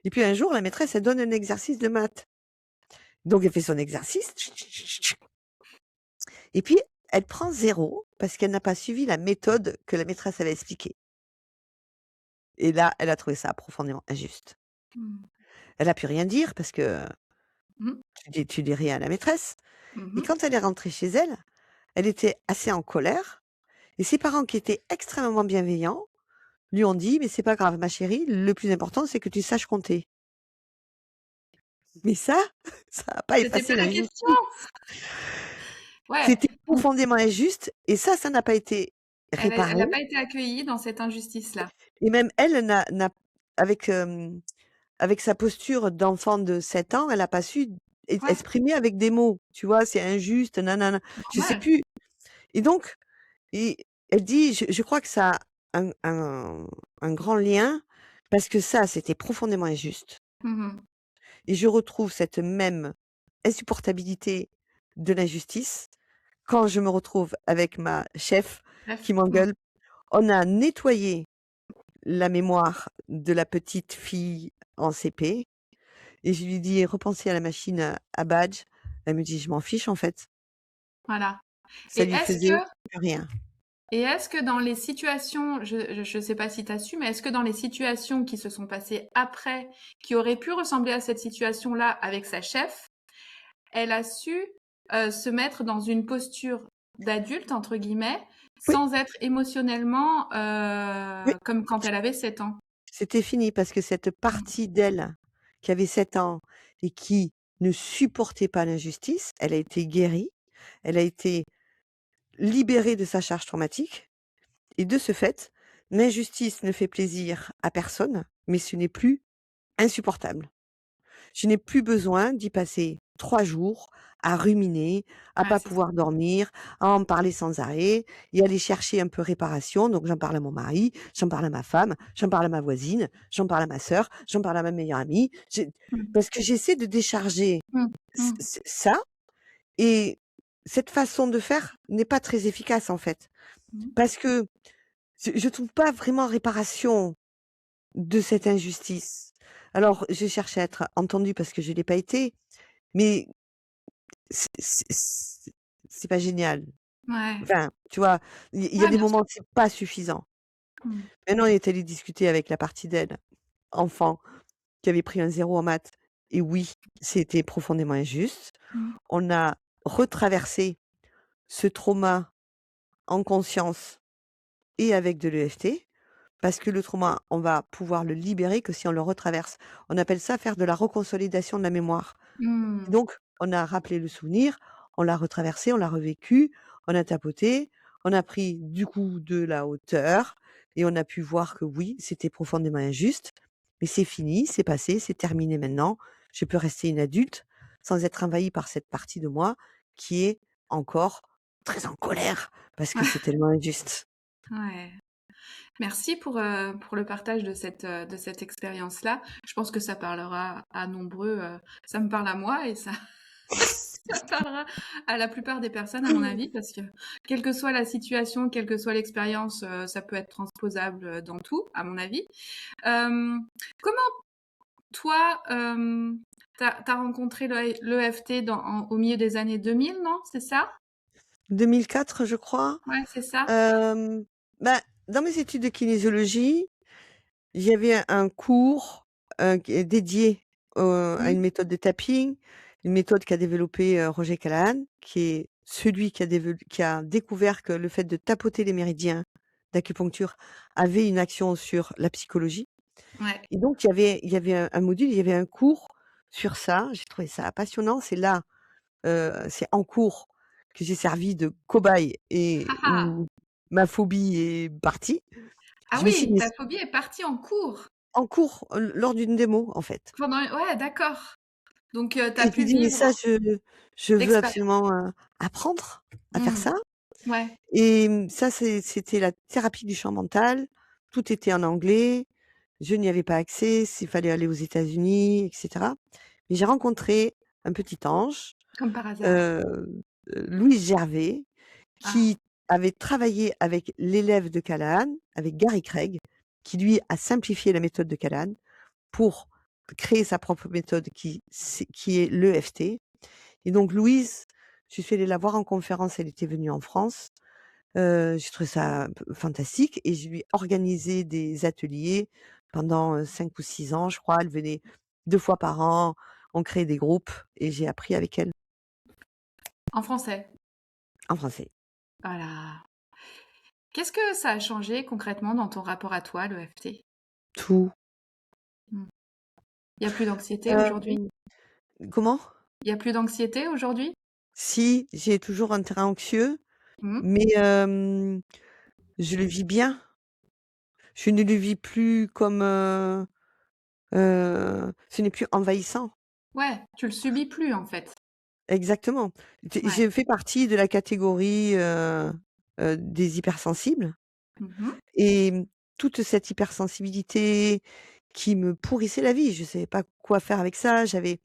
et puis un jour, la maîtresse, elle donne un exercice de maths. Donc elle fait son exercice et puis, elle prend 0 parce qu'elle n'a pas suivi la méthode que la maîtresse avait expliquée et là, elle a trouvé ça profondément injuste. Mmh. Elle a pu rien dire parce que Mmh. tu dis rien à la maîtresse Mmh et mh. quand elle est rentrée chez elle, elle était assez en colère et ses parents qui étaient extrêmement bienveillants lui ont dit: «Mais c'est pas grave ma chérie, le plus important c'est que tu saches compter». Mais ça, ça a pas C'était effacé pas la question! l'injustice. Ouais, C'était donc profondément injuste et ça n'a pas été elle réparé a pas été accueillie dans cette injustice-là. et même elle n'a avec, avec sa posture d'enfant de 7 ans, elle a pas su Ouais, exprimer avec des mots, tu vois? «C'est injuste, nanana». Je sais normal. plus et donc et elle dit: «Je crois que ça a un grand lien parce que ça, c'était profondément injuste Mmh mh. et je retrouve cette même insupportabilité de l'injustice quand je me retrouve avec ma chef qui Bref, mmh. m'engueule. On a nettoyé la mémoire de la petite fille en CP et je lui dis: «Repensez à la machine à badge». Elle me dit: «Je m'en fiche en fait». Voilà. Ça Et lui est-ce faisait que plus rien. dans les situations, je sais pas si tu as su, mais est-ce que dans les situations qui se sont passées après, qui auraient pu ressembler à cette situation-là avec sa chef, elle a su, se mettre dans une posture «d'adulte» entre guillemets, Oui, sans être émotionnellement, oui, comme quand elle avait 7 ans? c'était fini parce que cette Mmh. partie d'elle qui avait 7 ans et qui ne supportait pas l'injustice, elle a été guérie, elle a été libérée de sa charge traumatique et de ce fait, l'injustice ne fait plaisir à personne, mais ce n'est plus insupportable. Je n'ai plus besoin d'y passer 3 jours à ruminer, à Ouais, pas c'est ça. pouvoir dormir, à en parler sans arrêt et aller chercher un peu réparation. Donc j'en parle à mon mari, j'en parle à ma femme, j'en parle à ma voisine, j'en parle à ma sœur, j'en parle à ma meilleure amie. Mmh. Parce que j'essaie de décharger Mmh. Mmh. ça et cette façon de faire n'est pas très efficace en fait. Mmh. Parce que je trouve pas vraiment réparation de cette injustice. Alors, je cherche à être entendue parce que je l'ai pas été, mais c'est c'est pas génial. Ouais. Enfin, tu vois? Il y a Ouais, des bien moments sûr. où c'est pas suffisant. Mmh. Maintenant, on est allé discuter avec la partie d'elle, enfant, qui avait pris un 0 en maths et oui, c'était profondément injuste. Mmh. On a retraversé ce trauma en conscience et avec de l'EFT, parce que le trauma, on va pouvoir le libérer que si on le retraverse. On appelle ça faire de la reconsolidation de la mémoire. Et Mmh. donc, on a rappelé le souvenir, on l'a retraversé, on l'a revécu, on a tapoté, on a pris du coup de la hauteur et on a pu voir que oui, c'était profondément injuste, mais c'est fini, c'est passé, c'est terminé maintenant. Je peux rester une adulte sans être envahie par cette partie de moi qui est encore très en colère parce que c'est tellement injuste. Ouais. Merci pour le partage de cette expérience-là. Je pense que ça parlera à nombreux, ça me parle à moi et ça ça parlera à la plupart des personnes à mon avis parce que quelle que soit la situation, quelle que soit l'expérience, ça peut être transposable, dans tout, à mon avis. Comment toi, tu rencontré l'EFT au milieu des années 2000, non? C'est ça? 2004, je crois. Ouais, c'est ça? Hem, Bah, dans mes études de kinésiologie, il y avait un cours, qui est dédié, à Mmh. une méthode de tapping, une méthode qu'a développée, Roger Callahan, qui est celui qui a découvert que le fait de tapoter les méridiens d'acupuncture avait une action sur la psychologie Ouais. et donc il y avait un module, il y avait un cours sur ça. J'ai trouvé ça passionnant. C'est en cours que j'ai servi de cobaye et Ah ah! où ma phobie est partie. Ah Je me suis oui, dit: ta phobie est partie en cours? en cours, lors d'une démo, en fait. Pendant ouais, d'accord. Donc tu Et je pu lui dis: «Mais ça, vivre je veux l'expérience. absolument, apprendre à faire Mmh. ça» Ouais, et ça, c'était la thérapie du champ mental. Tout était en anglais. Je n'y avais pas accès, s'il fallait aller aux États-Unis et cetera. Mais j'ai rencontré un petit ange, comme par hasard. heu, Louise Gervais, Ah, qui avait travaillé avec l'élève de Callahan, avec Gary Craig, qui lui a simplifié la méthode de Callahan pour créer sa propre méthode qui est l'EFT. Et donc Louise, je suis allée la voir en conférence, elle était venue en France. J'ai trouvé ça fantastique et je lui ai organisé des ateliers pendant, 5 ou 6 ans, je crois. Elle venait 2 fois par an, on créait des groupes et j'ai appris avec elle en français. en français. Voilà. Qu'est-ce que ça a changé concrètement dans ton rapport à toi, l'EFT? Tout. Mmh. Il y a plus d'anxiété aujourd'hui? Hem, Comment? Il y a plus d'anxiété aujourd'hui? Si, j'ai toujours un terrain anxieux, Mmh. mais je le vis bien. Je ne le vis plus comme, ce n'est plus envahissant. Ouais, tu le subis plus en fait. Exactement. Ouais. Je fais partie de la catégorie, des hypersensibles Mmh. et toute cette hypersensibilité qui me pourrissait la vie, je ne savais pas quoi faire avec ça, j'avais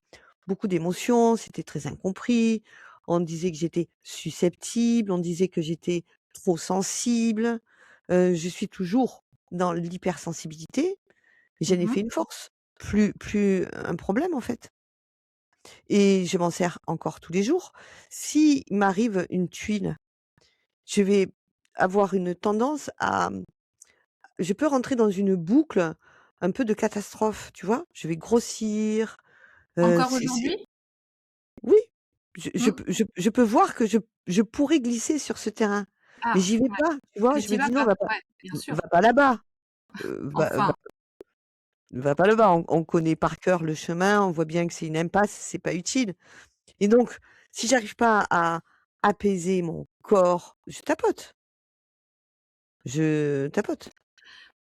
beaucoup d'émotions, c'était très incompris. On disait que j'étais susceptible, on disait que j'étais trop sensible. Je suis toujours dans l'hypersensibilité, mais j'en ai Mmh. fait une force, plus un problème en fait. Et je m'en sers encore tous les jours. S'il m'arrive une tuile, je vais avoir une tendance à je peux rentrer dans une boucle un peu de catastrophe, tu vois? Je vais grossir, Encore c'est aujourd'hui? oui, je Mmh. peux je peux voir que je pourrais glisser sur ce terrain, mais Ah, j'y vais ouais. pas, tu vois? Mais Je tu y me vas dis: «Non, pas? Ouais, bien sûr. va pas là-bas, va Enfin. va pas là-bas». On connaît par cœur le chemin, on voit bien que c'est une impasse, c'est pas utile. Et donc, si j'arrive pas à apaiser mon corps, je tapote, je tapote.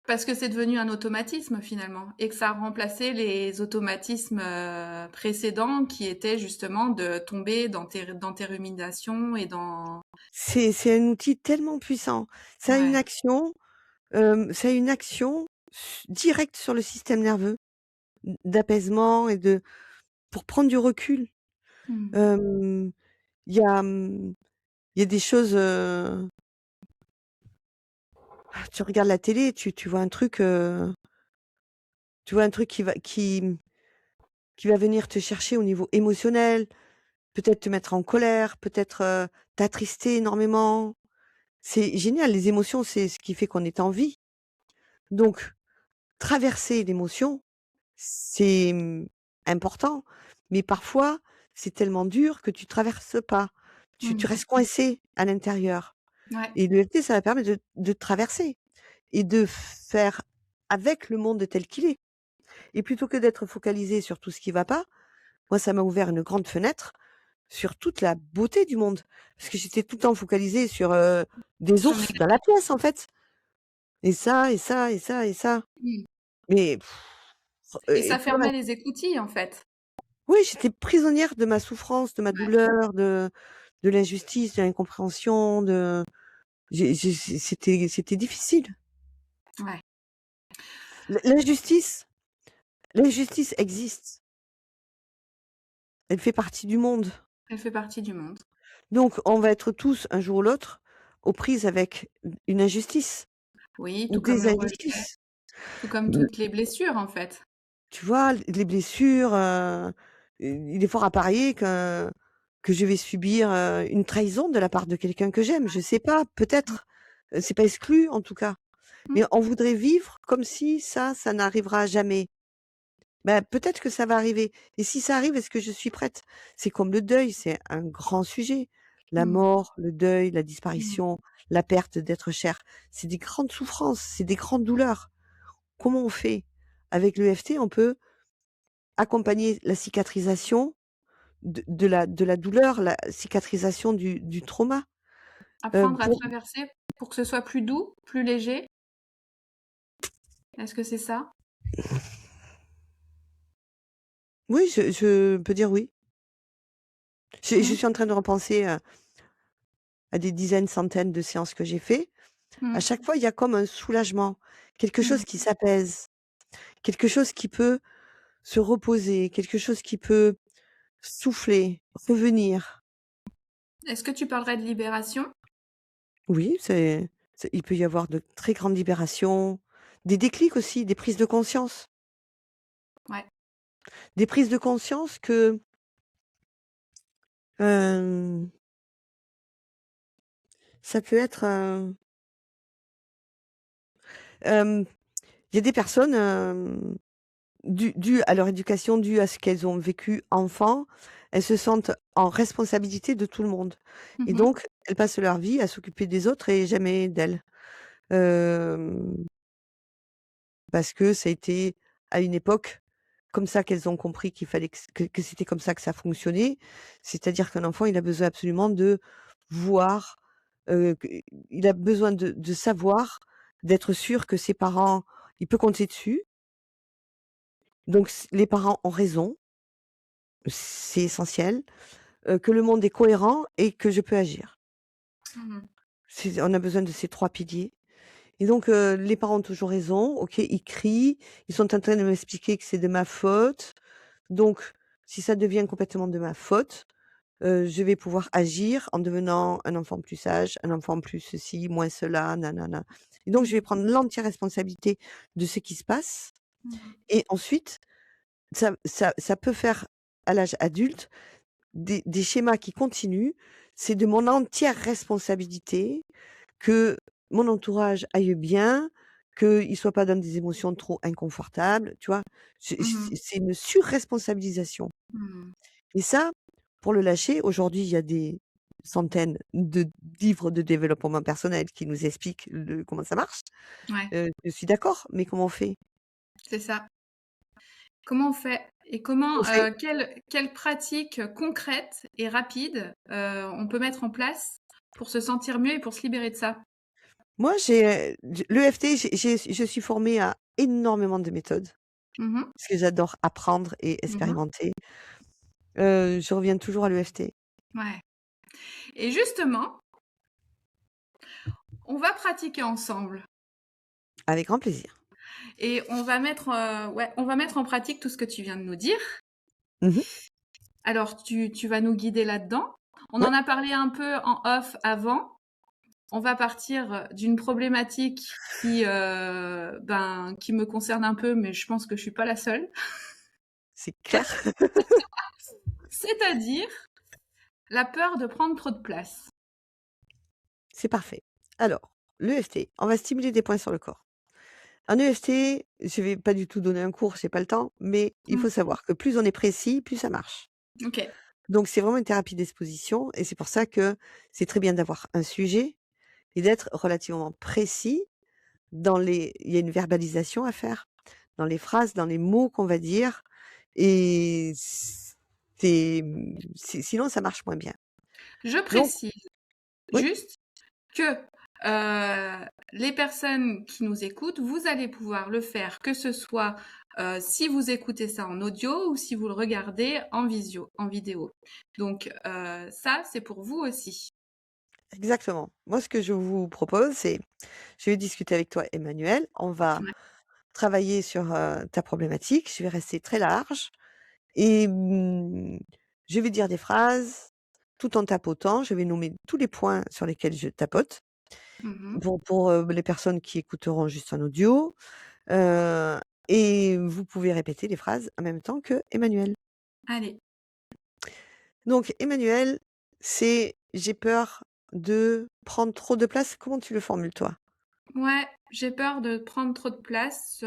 Parce que c'est devenu un automatisme finalement et que ça a remplacé les automatismes, précédents qui étaient justement de tomber dans tes ruminations et dans C'est un outil tellement puissant. ouais. Ça a une action directe sur le système nerveux, d'apaisement et de pour prendre du recul. Mmh. Hem, il y a, il y a des choses, tu regardes la télé, tu vois un truc, tu vois un truc qui va venir te chercher au niveau émotionnel. peut-être te mettre en colère, peut-être, t'attrister énormément. C'est génial, les émotions, c'est ce qui fait qu'on est en vie. Donc traverser l'émotion, c'est, important, mais parfois, c'est tellement dur que tu traverses pas. Tu Mmh. restes coincé à l'intérieur Ouais. et l'EFT, ça va permettre de traverser et de faire avec le monde tel qu'il est et plutôt que d'être focalisé sur tout ce qui va pas, moi, ça m'a ouvert une grande fenêtre sur toute la beauté du monde. Parce que j'étais tout le temps focalisée sur, des Sur ours dans la négatif. pièce, en fait et ça et ça et ça et ça. Mmh. Mais Et et ça pour fermait les écoutilles, en fait. oui, j'étais prisonnière de ma souffrance, de ma Ouais, douleur, de l'injustice, de l'incompréhension, de c'était difficile. ouais, L'injustice l'injustice existe. Elle fait partie du monde. elle fait partie du monde. Donc on va être tous, un jour ou l'autre, aux prises avec une injustice Oui, ou tout comme des le rejet, injustices. tout comme L toutes les blessures, en fait. Tu vois? Les blessures, il est fort à parier que je vais subir, une trahison de la part de quelqu'un que j'aime. Je sais pas, Mmh. peut-être, c'est pas exclu en tout cas. Mmh. Mais on voudrait vivre comme si ça n'arrivera jamais. Ben, peut-être que ça va arriver et si ça arrive, est-ce que je suis prête? C'est comme le deuil, c'est un grand sujet. La Mmh. mort, le deuil, la Mmh. disparition, la perte d'être cher, c'est des grandes souffrances, c'est des grandes douleurs. Comment on fait? Avec l'EFT, on peut accompagner la cicatrisation de la douleur, la cicatrisation du trauma, Apprendre à pour traverser pour que ce soit plus doux, plus léger? Est-ce que c'est ça? oui, je peux dire oui. Je Mmh. suis en train de repenser, à des dizaines, centaines de séances que j'ai fait. À Mmh. chaque fois, il y a comme un soulagement, quelque Mmh. chose qui s'apaise, quelque chose qui peut se reposer, quelque chose qui peut souffler, revenir. Est-ce que tu parlerais de libération? Oui, il peut y avoir de très grandes libérations, des déclics aussi, des prises de conscience. Ouais. Des prises de conscience que, hem, ça peut être, il y a des personnes, dû à leur éducation, dû à ce qu'elles ont vécu enfant, elles se sentent en responsabilité de tout le monde et Mmh. donc elles passent leur vie à s'occuper des autres et jamais d'elles. Hem, Parce que ça a été à une époque comme ça qu'elles ont compris qu'il fallait que c'était comme ça que ça fonctionnait. C'est-à-dire qu'un enfant, il a besoin absolument de voir, que il a besoin de savoir, d'être sûr que ses parents, il peut compter dessus. Donc les parents ont raison, c'est essentiel, que le monde est cohérent et que je peux agir. Mmh. On a besoin de ces 3 piliers et donc les parents ont toujours raison, OK, ils crient, ils sont en train de m'expliquer que c'est de ma faute. Donc si ça devient complètement de ma faute, je vais pouvoir agir en devenant un enfant plus sage, un enfant plus ceci, moins cela, nanana et donc je vais Mmh. prendre l'entière responsabilité de ce qui se passe Mmh. et ensuite ça peut faire à l'âge adulte des schémas qui continuent. C'est de mon entière responsabilité que mon entourage aille bien, qu'il soit pas dans des émotions trop inconfortables, tu vois? Mmh. C'est une surresponsabilisation Mmh. et ça, pour le lâcher, aujourd'hui, il y a des centaines de livres de développement personnel qui nous expliquent le comment ça marche. Ouais, Je suis d'accord, mais comment on fait? c'est ça. Comment on fait? Et comment, On fait quelles pratiques concrètes et rapides, on peut mettre en place pour se sentir mieux et pour se libérer de ça? Moi, l'EFT, je suis formée à énormément de méthodes, Mmh mh. parce que j'adore apprendre et Mmh. expérimenter. Je reviens toujours à l'EFT, Ouais. Et justement, on va pratiquer ensemble avec grand plaisir. et on va mettre en pratique tout ce que tu viens de nous dire. Mmh mh. Alors tu vas nous guider là-dedans. On en Ouais, a parlé un peu en off avant. On va partir d'une problématique qui me concerne un peu, mais je pense que je suis pas la seule. c'est clair. C'est-à-dire La peur de prendre trop de place. C'est parfait. Alors, l'EFT, on va stimuler des points sur le corps. En EFT, je vais pas du tout donner un cours, j'ai pas le temps, mais il Mmh. faut savoir que plus on est précis, plus ça marche. OK. Donc c'est vraiment une thérapie d'exposition et c'est pour ça que c'est très bien d'avoir un sujet et d'être relativement précis dans les il y a une verbalisation à faire, dans les phrases, dans les mots qu'on va dire et sinon ça marche moins bien. Je Donc précise oui, juste que, les personnes qui nous écoutent, vous allez pouvoir le faire, que ce soit, si vous écoutez ça en audio ou si vous le regardez en vidéo. Donc, ça, c'est pour vous aussi. exactement. Moi ce que je vous propose, c'est je vais discuter avec toi Emmanuel, on va Ouais. travailler sur, ta problématique, je vais rester très large et je vais dire des phrases tout en tapotant, je vais nommer tous les points sur lesquels je tapote. Mmh. Pour les personnes qui écouteront juste en audio, heu et vous pouvez répéter les phrases en même temps que Emmanuel. Allez. Donc Emmanuel, c'est: «J'ai peur de prendre trop de place». Comment tu le formules toi? Ouais, j'ai peur de prendre trop de place,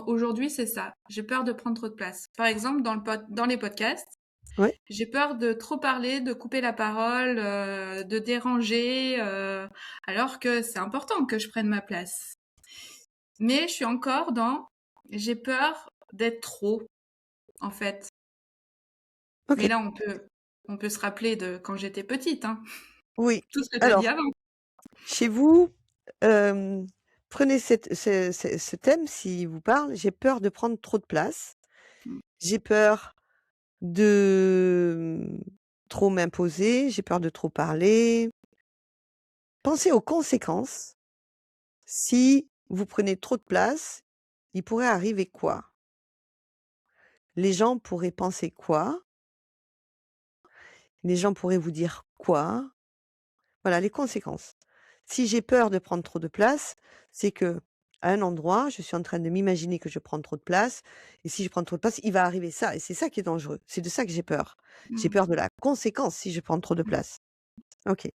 aujourd'hui, c'est ça. J'ai peur de prendre trop de place. Par exemple, dans les podcasts, Ouais? j'ai peur de trop parler, de couper la parole, de déranger, alors que c'est important que je prenne ma place. Mais je suis encore dans j'ai peur d'être trop, en fait. Mais OK. là, on peut se rappeler de quand j'étais petite, hein, Oui. tout ce que tu as dit Alors, avant. chez vous, hem, prenez ce thème s'il vous parle: «J'ai peur de prendre trop de place. Mmh. J'ai peur de, trop m'imposer. J'ai peur de trop parler». Pensez aux conséquences. Si vous prenez trop de place, il pourrait arriver quoi? Les gens pourraient penser quoi? Les gens pourraient vous dire quoi? Voilà les conséquences. Si j'ai peur de prendre trop de place, c'est que à un endroit, je suis en train de m'imaginer que je prends trop de place et si je prends trop de place, il va arriver ça et c'est ça qui est dangereux. C'est de ça que j'ai peur. J'ai Mmh. peur de la conséquence si je prends trop de place. OK.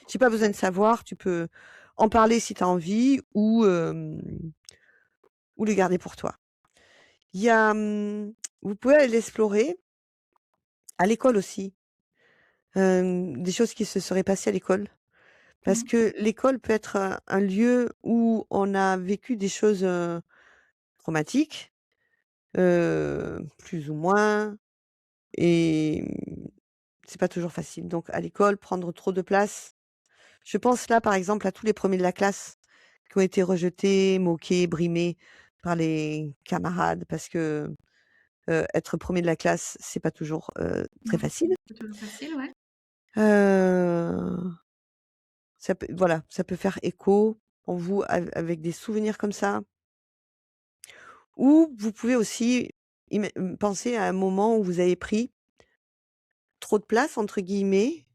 J'ai pas besoin de savoir, tu peux en parler si tu as envie ou le garder pour toi. Il y a, vous pouvez aller l'explorer à l'école aussi, des choses qui se seraient passées à l'école. Parce Mmh. que l'école peut être un lieu où on a vécu des choses, traumatiques, plus ou moins et c'est pas toujours facile. Donc à l'école, prendre trop de place. Je pense là, par exemple, à tous les premiers de la classe qui ont été rejetés, moqués, brimés par les camarades parce que, être premier de la classe, c'est pas toujours, très Non, facile. c'est toujours facile, ouais. Heu, ça peut voilà, ça peut faire écho en vous avec des souvenirs comme ça. Ou vous pouvez aussi penser à un moment où vous avez pris «trop de place» entre guillemets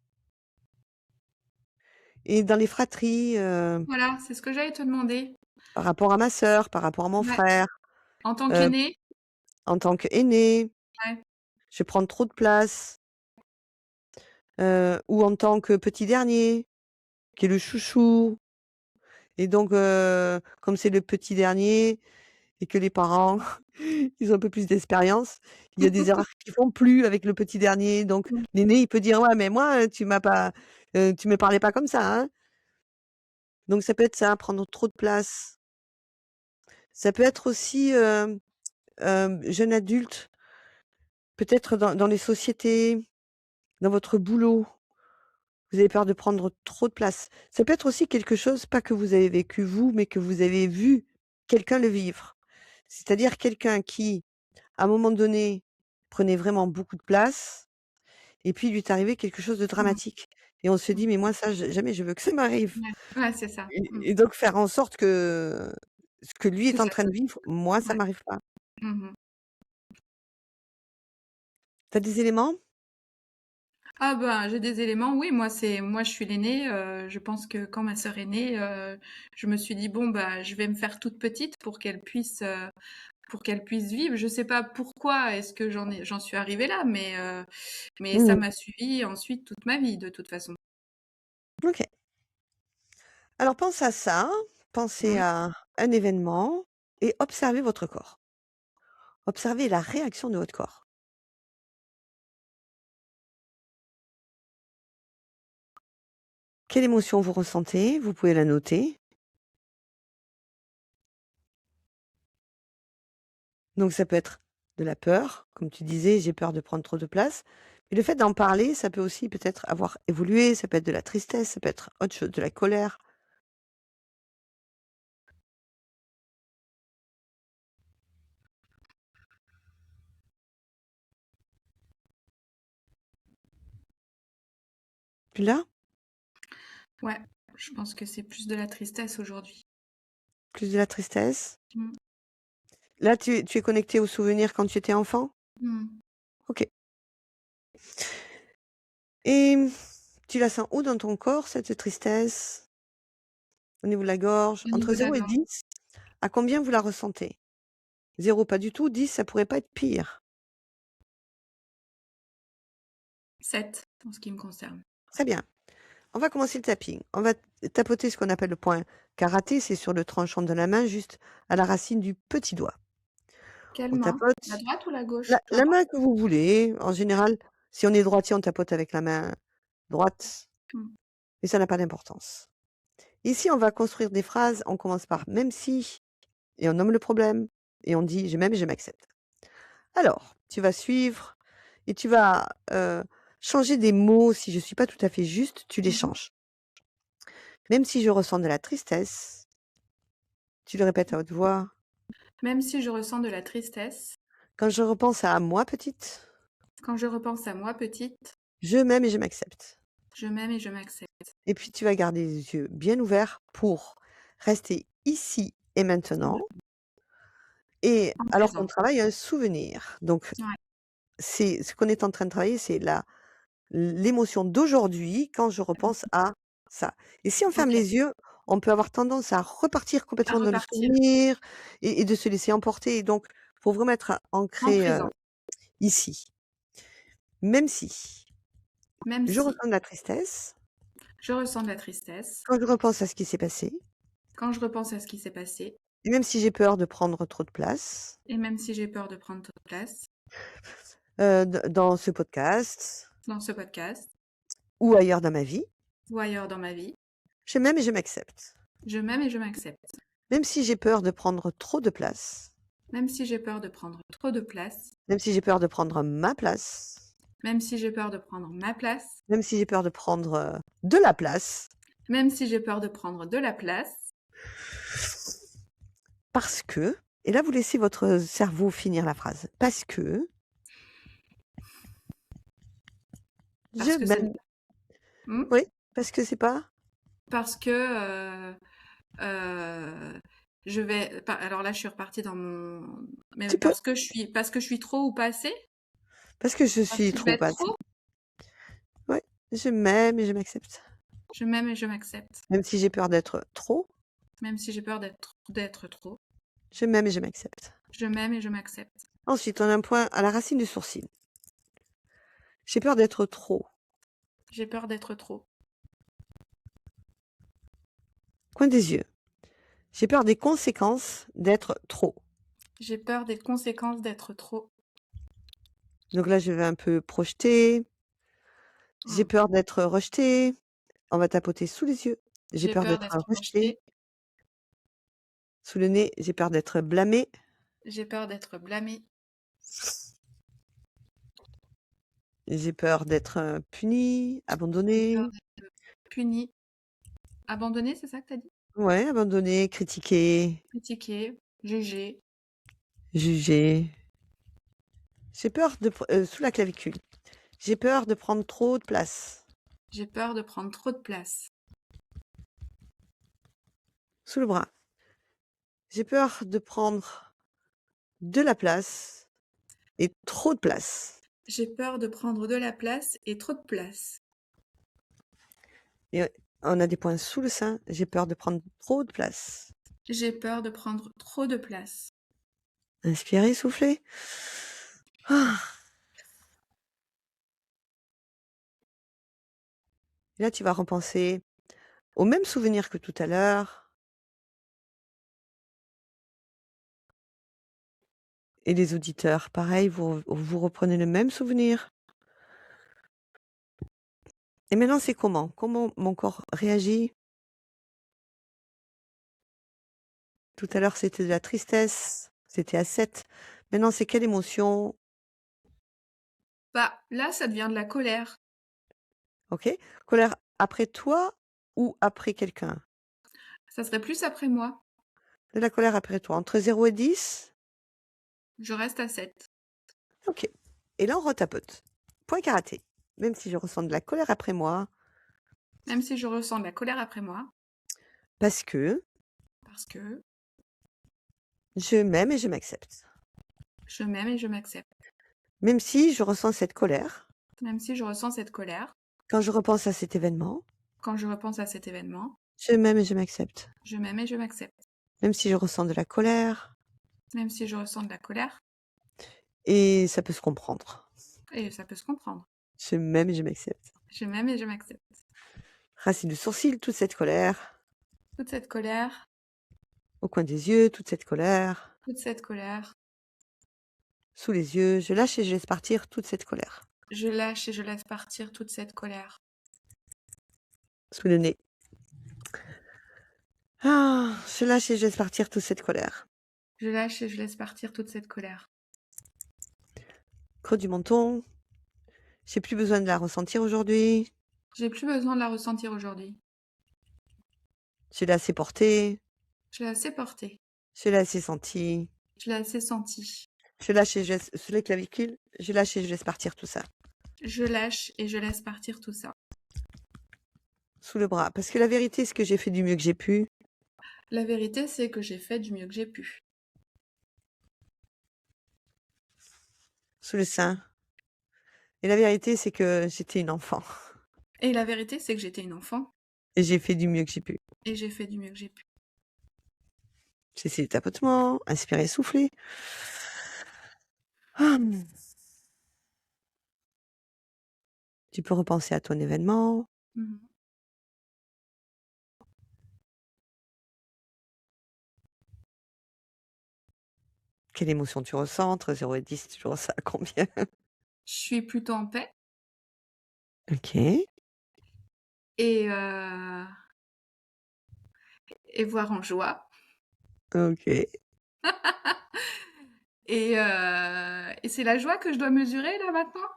et dans les fratries, Voilà, c'est ce que j'allais te demander. par rapport à ma sœur, par rapport à mon Ouais, frère, en tant heu, qu'aînée, en tant qu'aîné, ouais. je prends trop de place, ou en tant que petit dernier, qui est le chouchou et donc comme c'est le petit dernier et que les parents, ils ont un peu plus d'expérience, il y a des erreurs qu'ils font plus avec le petit dernier donc Mmh. l'aîné, il peut dire: «Ouais, mais moi, tu me parlais pas comme ça, hein». Donc ça peut être ça, prendre trop de place. Ça peut être aussi, jeune adulte, peut-être dans les sociétés, dans votre boulot, vous avez peur de prendre trop de place. Ça peut être aussi quelque chose, pas que vous avez vécu vous, mais que vous avez vu quelqu'un le vivre. C'est-à-dire quelqu'un qui, à un moment donné, prenait vraiment beaucoup de place et puis il lui est arrivé quelque chose de Mmh. dramatique et on se dit: Mmh. «Mais moi ça, jamais je veux que ça m'arrive» Ouais. Ouais, c'est ça. Mmh. et donc faire en sorte que ce que lui Que est en ça train de vivre, moi, ça ouais. m'arrive pas. Mmh. Tu as des éléments? Ah ben, j'ai des éléments, oui, moi je suis l'aînée, je pense que quand ma sœur est née, je me suis dit: «Bon, bah, je vais me faire toute petite pour qu'elle puisse, pour qu'elle puisse vivre. Je sais pas pourquoi est-ce que j'en suis arrivée là, mais ça Mmh. m'a suivi ensuite toute ma vie de toute façon. OK. Alors pense à ça, pensez Mmh. à un événement et observez votre corps. Observez la réaction de votre corps. Quelle émotion vous ressentez? Vous pouvez la noter. Donc ça peut être de la peur, comme tu disais: «J'ai peur de prendre trop de place». Mais le fait d'en parler, ça peut aussi peut-être avoir évolué, ça peut être de la tristesse, ça peut être autre chose, de la colère. Tu l'as? Ouais, je pense que c'est plus de la tristesse aujourd'hui. Plus de la tristesse? Mmh. Là, tu es connecté aux souvenirs quand tu étais enfant? Mmh. OK. Et tu la sens où dans ton corps, cette tristesse? Au niveau de la gorge? Au Entre niveau de la 0 et gorge. 10, à combien vous la ressentez? 0 pas du tout, 10 ça pourrait pas être pire. 7 en ce qui me concerne. Très bien. On va commencer le tapping. On va tapoter ce qu'on appelle le point karaté, c'est sur le tranchant de la main, juste à la racine du petit doigt. Quelle On main? tapote La droite ou la la gauche? Peu la importe. main que vous voulez. En général, si on est droitier, on tapote avec la main droite, Mmh. mais ça n'a pas d'importance. Ici, on va construire des phrases, on commence par «même si» et on nomme le problème et on dit: «Je m'aime et je m'accepte». Alors, tu vas suivre et tu vas, changer des mots. Si je suis pas tout à fait juste, tu les Mmh mh. changes. Même si je ressens de la tristesse, tu le répètes à haute voix. Même si je ressens de la tristesse, Quand je repense à moi petite, quand je repense à moi petite, je m'aime et je m'accepte. je m'aime et je m'accepte. Et puis tu vas garder les yeux bien ouverts pour rester ici et maintenant et En alors qu'on présent. travaille un souvenir. Donc Ouais. c'est ce qu'on est en train de travailler, c'est la l'émotion d'aujourd'hui quand je repense Mmh. à ça. Et si on ferme OK. les yeux, on peut avoir tendance à repartir À complètement dans le repartir. souvenir et de se laisser emporter. Et donc, faut vraiment être En ancré, présent. ici. Même si Même je si ressens de la tristesse, je ressens de la tristesse, quand je repense à ce qui s'est passé, quand je repense à ce qui s'est passé, et même si j'ai peur de prendre trop de place, et même si j'ai peur de prendre trop de place d dans ce podcast dans ce podcast ou ailleurs dans ma vie, ou ailleurs dans ma vie, je m'aime et je m'accepte. je m'aime et je m'accepte. Même si j'ai peur de prendre trop de place, Même si j'ai peur de prendre trop de place, même si j'ai peur de prendre ma place, même si j'ai peur de prendre ma place, même si j'ai peur de prendre, de la place, même si j'ai peur de prendre de la place, parce que et là vous laissez votre cerveau finir la phrase. Parce que parce je que c'est m'aime. mmh? Oui, parce que c'est pas Parce que, heu, je vais pa alors là, je suis repartie dans mon mais tu peux, parce que je suis trop ou pas assez? parce que je Parce suis que je vais trop être pas. trop? Ouais, je m'aime et je m'accepte. Je m'aime et je m'accepte. Même si j'ai peur d'être trop, Même si j'ai peur d'être trop, je m'aime et je m'accepte. je m'aime et je m'accepte. Ensuite, on a un point à la racine du sourcil. J'ai peur d'être trop. J'ai peur d'être trop. Coin des yeux. J'ai peur des conséquences d'être trop. J'ai peur des conséquences d'être trop. Donc là, je vais un peu projeter. J'ai Mmh. peur d'être rejeté. On va tapoter sous les yeux. J'ai J'ai peur peur d'être d'être rejeté. rejetée. Sous le nez, j'ai peur d'être blâmé. J'ai peur d'être blâmée. J'ai peur d'être, puni, J'ai peur abandonné. d'être punie. Abandonnée, c'est ça que tu as dit? Ouais, abandonné, critiqué, Critiquée, jugée. jugé. J'ai peur de sous la clavicule. J'ai peur de prendre trop de place. J'ai peur de prendre trop de place. Sous le bras. J'ai peur de prendre de la place et trop de place. J'ai peur de prendre de la place et trop de place. Et on a des points sous le sein. J'ai peur de prendre trop de place. J'ai peur de prendre trop de place. Inspirez, soufflez. Ah. Et là, tu vas repenser au même souvenir que tout à l'heure. Et les auditeurs, pareil, vous reprenez le même souvenir. Et maintenant, c'est comment? Comment mon corps réagit? Tout à l'heure, c'était de la tristesse, c'était à 7. Maintenant, c'est quelle émotion? Bah, là, ça devient de la colère. OK. Colère après toi ou après quelqu'un? Ça serait plus après moi. De la colère après toi, entre 0 et 10? Je reste à 7. OK. Et là, on retapote. Point karaté. Même si je ressens de la colère après moi, Même si je ressens de la colère après moi, parce que parce que je m'aime et je m'accepte. je m'aime et je m'accepte. Même si je ressens cette colère, Même si je ressens cette colère, quand je repense à cet événement, quand je repense à cet événement, je m'aime et je m'accepte. je m'aime et je m'accepte. Même si je ressens de la colère, Même si je ressens de la colère, et ça peut se comprendre. et ça peut se comprendre. Je m'aime et je m'accepte. Je m'aime et je m'accepte. Racine du sourcil, toute cette colère. Toute cette colère, Au coin des yeux, toute cette colère. toute cette colère, Sous les yeux, je lâche et je laisse partir toute cette colère. je lâche et je laisse partir toute cette colère. Sous le nez. Ah, je lâche et je laisse partir toute cette colère. Je lâche et je laisse partir toute cette colère. Creux du menton. J'ai plus besoin de la ressentir aujourd'hui. J'ai plus besoin de la ressentir aujourd'hui. Je l'ai assez portée. Je l'ai assez portée. Je l'ai assez sentie. Je l'ai assez sentie. Je lâche et je laisse, sous les clavicules, je lâche et je laisse partir tout ça. Je lâche et je laisse partir tout ça. Sous le bras. Parce que la vérité, c'est que j'ai fait du mieux que j'ai pu. La vérité, c'est que j'ai fait du mieux que j'ai pu. Sous le sein. Et la vérité, c'est que j'étais une enfant. Et la vérité, c'est que j'étais une enfant Et j'ai fait du mieux que j'ai pu. et j'ai fait du mieux que j'ai pu. Cessez les tapotements, inspirez, soufflez. Ah. Tu peux repenser à ton événement. Mhm. Quelle émotion tu ressens? Entre 0 et 10, tu ressens à combien? Je suis plutôt en paix OK. et et voire en joie. OK. Et c'est la joie que je dois mesurer là maintenant?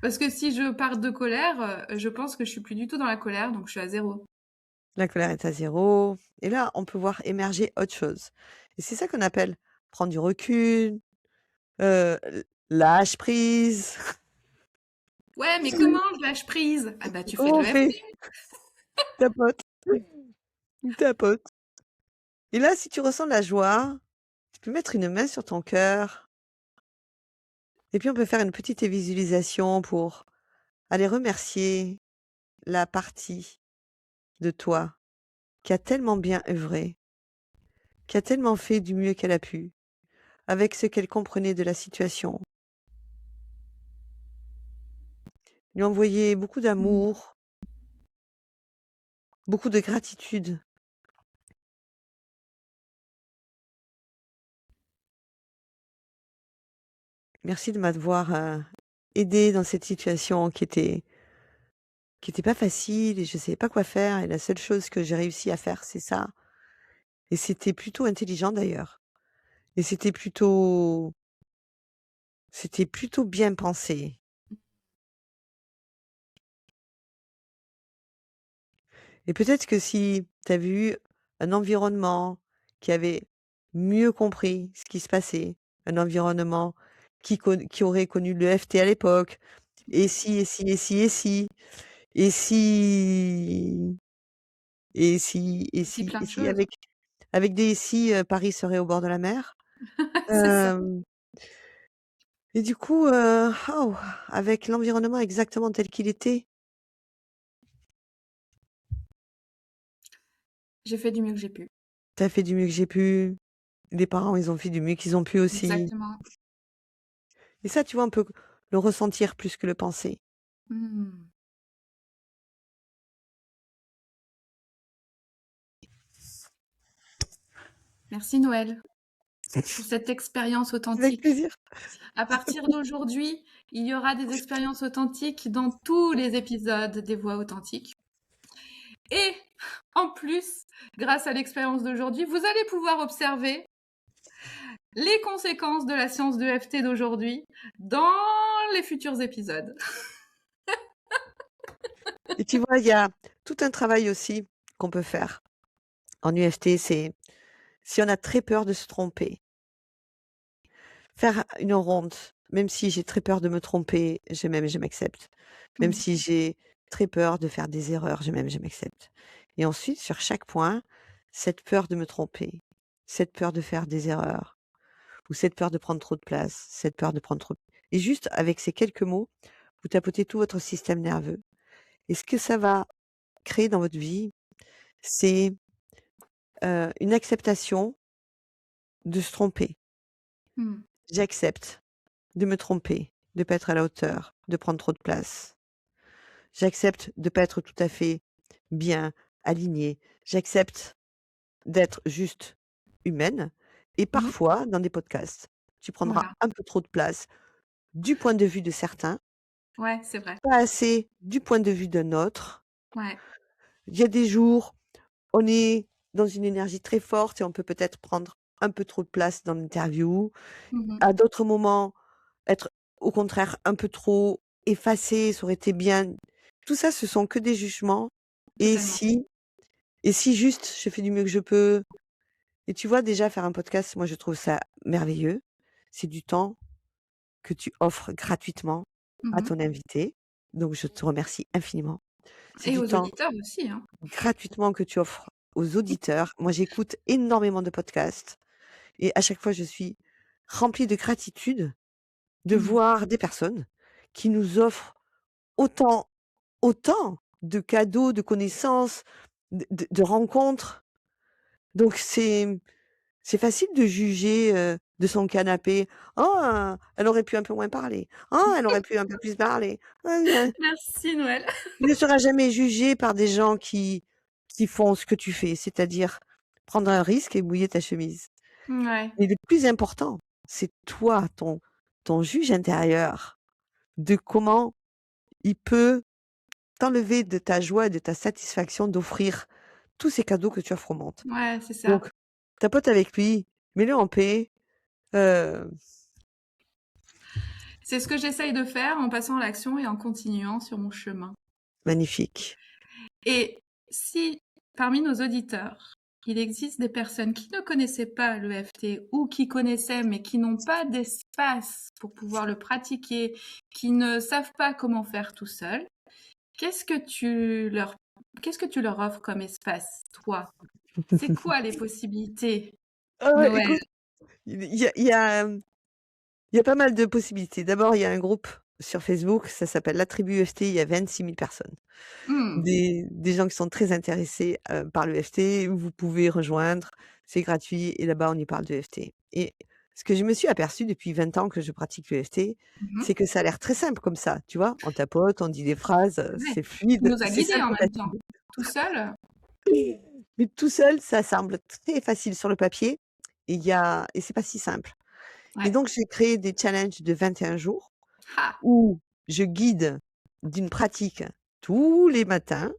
Parce que si je pars de colère, je pense que je suis plus du tout dans la colère, donc je suis à 0. La colère est à 0. Et là, on peut voir émerger autre chose. Et c'est ça qu'on appelle prendre du recul, lâche prise. Ouais, mais comment je lâche prise? Ah bah tu fais de Comment on l'EFT. fait? Tapote, tapote. Et là, si tu ressens de la joie, tu peux mettre une main sur ton cœur. Et puis on peut faire une petite visualisation pour aller remercier la partie de toi qui a tellement bien œuvré, qui a tellement fait du mieux qu'elle a pu, avec ce qu'elle comprenait de la situation. Lui envoyer beaucoup Mmh. d'amour, beaucoup de gratitude. Merci de m'avoir aidé dans cette situation qui était pas facile et je savais pas quoi faire et la seule chose que j'ai réussi à faire, c'est ça. Et c'était plutôt intelligent d'ailleurs. Et c'était plutôt bien pensé. Et peut-être que si tu avais eu un environnement qui avait mieux compris ce qui se passait, un environnement qui aurait connu le l'EFT à l'époque, et si, et si, et si, et si, et si, et si, et Si si, plein et de si, choses. avec des si, Paris serait au bord de la mer. C'est ça. Hem Et du coup, waouh, avec l'environnement exactement tel qu'il était, J'ai fait du mieux que j'ai pu. tu as fait du mieux que j'ai pu, les parents, ils ont fait du mieux qu'ils ont pu aussi. Exactement. Et ça, tu vois, on peut le ressentir plus que le penser. Mmh. Merci Noël pour cette expérience Avec authentique. plaisir. À partir d'aujourd'hui, il y aura des expériences authentiques dans tous les épisodes des Voix authentiques. Et en plus, grâce à l'expérience d'aujourd'hui, vous allez pouvoir observer les conséquences de la science de FT d'aujourd'hui dans les futurs épisodes. Et tu vois, il y a tout un travail aussi qu'on peut faire en UFT, c'est si on a très peur de se tromper, faire une ronde, même si j'ai très peur de me tromper, je m'aime et je m'accepte. Même Mmh. si j'ai très peur de faire des erreurs, je m'aime et je m'accepte. Et ensuite, sur chaque point, cette peur de me tromper, cette peur de faire des erreurs, ou cette peur de prendre trop de place, cette peur de prendre trop. Et juste avec ces quelques mots, vous tapotez tout votre système nerveux. Et ce que ça va créer dans votre vie, c'est une acceptation de se tromper. Mmh. J'accepte de me tromper, de pas être à la hauteur, de prendre trop de place. J'accepte de pas être tout à fait bien alignée. J'accepte d'être juste humaine. Et Mmh. parfois, dans des podcasts, tu prendras Voilà. un peu trop de place du point de vue de certains, Ouais, c'est vrai. pas assez du point de vue d'un autre. Ouais. Il y a des jours, on est dans une énergie très forte et on peut peut-être prendre un peu trop de place dans l'interview. Mmh. À d'autres moments, être au contraire un peu trop effacé, ça aurait été bien. Tout ça, ce sont que des jugements. Et Totalement. si et si juste je fais du mieux que je peux et tu vois déjà faire un podcast, moi je trouve ça merveilleux. C'est du temps que tu offres gratuitement à Mmh. ton invité. Donc je te remercie infiniment. C'est Et du aux temps auditeurs aussi, hein. gratuitement que tu offres aux auditeurs. Moi j'écoute énormément de podcasts et à chaque fois je suis remplie de gratitude de Mmh. voir des personnes qui nous offrent autant autant de cadeaux, de connaissances, de rencontres. Donc c'est facile de juger, de son canapé: «Ah, elle aurait pu un peu moins parler. Ah, elle aurait pu un peu plus parler. Ah gna». Merci Noël. Tu ne seras jamais jugé par des gens qui font ce que tu fais, c'est-à-dire prendre un risque et mouiller ta chemise. Ouais. Mais le plus important, c'est toi, ton juge intérieur, de comment il peut t'enlever de ta joie et de ta satisfaction d'offrir tous ces cadeaux que tu offres au monde. Ouais, c'est ça. Donc, tapote avec lui, mets-le en paix, heu, C'est ce que j'essaye de faire en passant à l'action et en continuant sur mon chemin. magnifique. Et si parmi nos auditeurs, il existe des personnes qui ne connaissaient pas l'EFT ou qui connaissaient mais qui n'ont pas d'espace pour pouvoir le pratiquer, qui ne savent pas comment faire tout seul, qu'est-ce que tu leur, qu'est-ce que tu leur offres comme espace, toi? C'est quoi les possibilités, Ah ouais, Noël? écoute, il y a pas mal de possibilités. D'abord, il y a un groupe sur Facebook, ça s'appelle La Tribu EFT, il y a 26 000 personnes. Hmm. Des gens qui sont très intéressés, par l'EFT, vous pouvez rejoindre, c'est gratuit et là-bas on y parle d'EFT et ce que je me suis aperçue depuis 20 ans que je pratique l'EFT, Mhm. c'est que ça a l'air très simple comme ça, tu vois? On tapote, on dit des phrases, Ouais. c'est Tu fluide, nous as c'est guidés simple en et même temps. facile. Tout seul? Mais tout seul, ça semble très facile sur le papier et c'est pas si simple et Ouais. donc j'ai créé des challenges de 21 jours Ha! où je guide d'une pratique tous les matins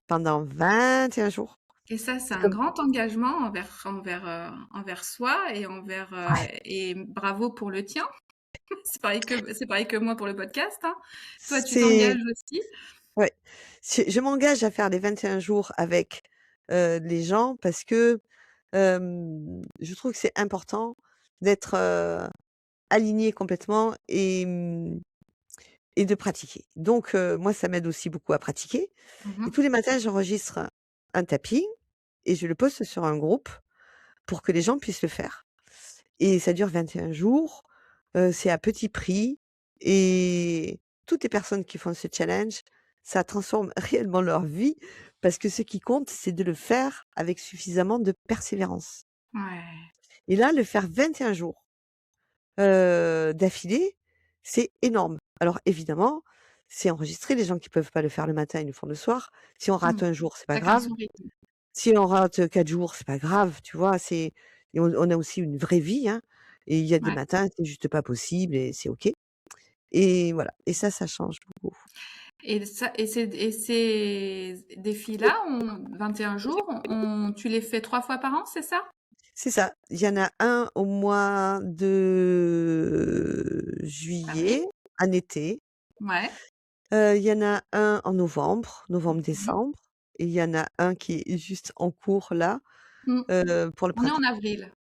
pendant 21 jours. Et ça, c'est C'est un comme grand engagement envers soi ouais, et bravo pour le tien. C'est pareil que moi pour le podcast, hein. Toi, tu c'est t'engages aussi. ouais, je m'engage à faire les 21 jours avec, les gens parce que, je trouve que c'est important d'être, aligné complètement et de pratiquer. Donc moi, ça m'aide aussi beaucoup à pratiquer et Mmh. tous les matins, j'enregistre un tapping et je le poste sur un groupe pour que les gens puissent le faire et ça dure 21 jours, c'est à petit prix et toutes les personnes qui font ce challenge, ça transforme réellement leur vie parce que ce qui compte, c'est de le faire avec suffisamment de persévérance Ouais. Et là, le faire 21 jours, d'affilée, c'est énorme. Alors évidemment, c'est enregistré, les gens qui peuvent pas le faire le matin, ils le font le soir. Si on Mmh. rate un jour, c'est pas Chacun grave. son rythme. Si on rate 4 jours, c'est pas grave, tu vois? Et on a aussi une vraie vie, hein, et il y a des Ouais. matins, c'est juste pas possible et c'est OK. Et voilà, et ça change beaucoup. Et ces défis-là, 21 jours, tu les fais 3 fois par an, c'est ça? C'est ça. Il y en a un au mois de Avril? juillet, en été. Ouais. Il y en a un en novembre, Mmh. novembre-décembre, et il y en a un qui est juste en cours là, Mmh. pour le On est en printemps. avril,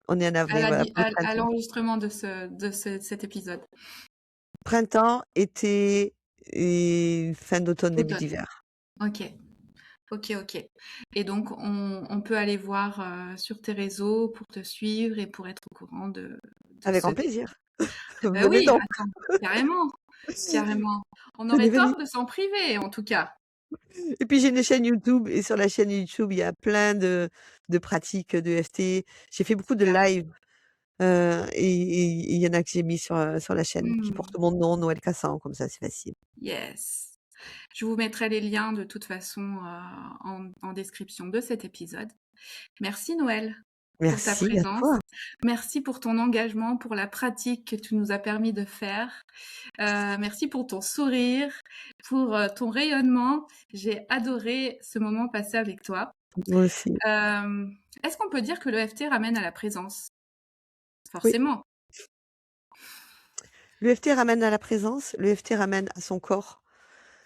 On est en à avril, la voilà, di pour le à printemps. l'enregistrement cet épisode. Printemps, été et fin d'automne, début Automne. d'hiver. OK. OK, OK. Et donc on peut aller voir, sur tes réseaux pour te suivre et pour être au courant de Avec ce grand dé plaisir. bah Venez oui, donc! attends, carrément, carrément. On Venez, aurait venez! tort de s'en priver, en tout cas. Et puis j'ai une chaîne YouTube, et sur la chaîne YouTube, il y a plein de pratiques d'EFT. J'ai fait beaucoup de Super. live, et il y en a que j'ai mis sur la chaîne qui Mmh. portent mon nom, Noël Cassan, comme ça c'est facile. Yes. Je vous mettrai les liens de toute façon, en description de cet épisode. Merci Noël pour ta Merci à présence. toi. Merci pour ton engagement, pour la pratique que tu nous as permis de faire. Merci pour ton sourire, pour, ton rayonnement. J'ai adoré ce moment passé avec toi. Moi aussi. Est-ce qu'on peut dire que l'EFT ramène à la présence? Oui. Forcément. L'EFT ramène à la présence, l'EFT ramène à son corps.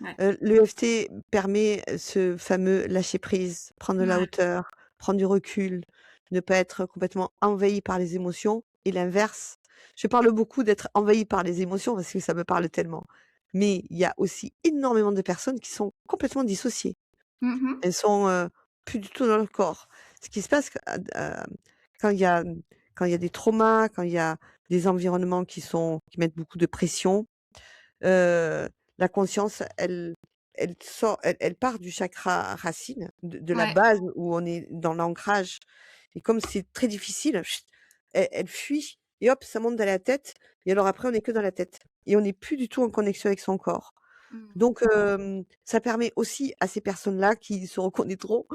Ouais. L'EFT permet ce fameux lâcher prise, prendre de la Ouais. hauteur, prendre du recul, ne pas être complètement envahi par les émotions, et l'inverse. Je parle beaucoup d'être envahi par les émotions parce que ça me parle tellement. Mais il y a aussi énormément de personnes qui sont complètement dissociées. Mmh mh. Elles sont, plus du tout dans leur corps. Ce qui se passe quand il y a, quand il y a des traumas, quand il y a des environnements qui mettent beaucoup de pression, Heu, la conscience, elle part du chakra racine, de la Ouais. base où on est dans l'ancrage, et comme c'est très difficile, chut, elle fuit, et hop, ça monte dans la tête, et alors après on est que dans la tête et on n'est plus du tout en connexion avec son corps. Mmh. Donc ça permet aussi à ces personnes-là qui se reconnaîtront,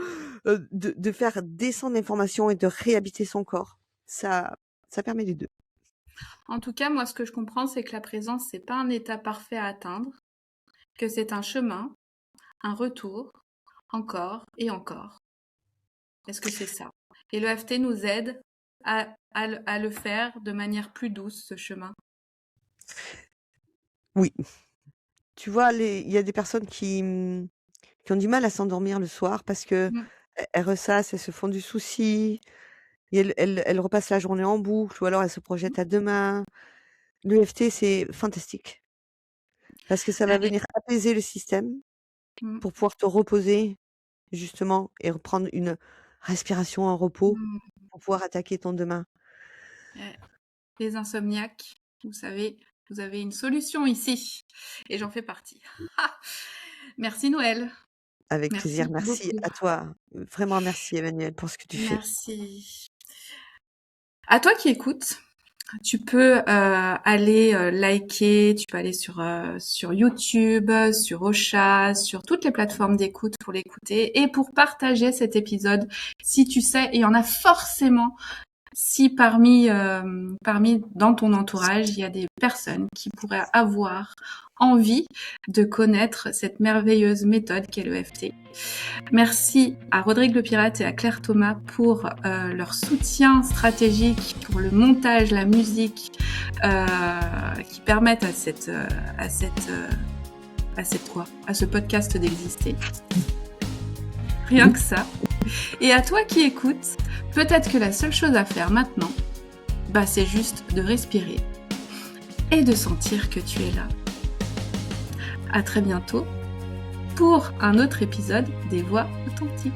de faire descendre l'information et de réhabiter son corps. Ça permet les 2. En tout cas, moi, ce que je comprends, c'est que la présence, c'est pas un état parfait à atteindre, que c'est un chemin, un retour, encore et encore. Est-ce que c'est ça? Et le l'EFT nous aide à le faire de manière plus douce, ce chemin. Oui, tu vois, il y a des personnes qui ont du mal à s'endormir le soir parce que Mmh. elles ressassent, elles se font du souci, et elles repassent la journée en boucle, ou alors elles se projettent à demain. L'EFT, c'est fantastique parce que ça va Allez. venir apaiser le système Mmh. pour pouvoir te reposer justement et reprendre une respiration en repos Mmh. pour pouvoir attaquer ton demain. Ouais. Les insomniaques, vous savez, vous avez une solution ici et j'en fais partie. Merci Noël. Avec plaisir, Merci merci beaucoup. à toi. Vraiment merci Emmanuel pour ce que tu fais. Merci. À toi qui écoutes, tu peux aller liker, tu peux aller sur YouTube, sur Ocha, sur toutes les plateformes d'écoute pour l'écouter et pour partager cet épisode. Si tu sais, il y en a forcément. Si parmi dans ton entourage, il y a des personnes qui pourraient avoir envie de connaître cette merveilleuse méthode qu'est l'EFT. Merci à Rodrigue Le Pirate et à Claire Thomas pour leur soutien stratégique, pour le montage, la musique, qui permettent à ce podcast d'exister. Rien que ça. Et à toi qui écoutes, peut-être que la seule chose à faire maintenant, c'est juste de respirer et de sentir que tu es là. À très bientôt pour un autre épisode des Voix authentiques.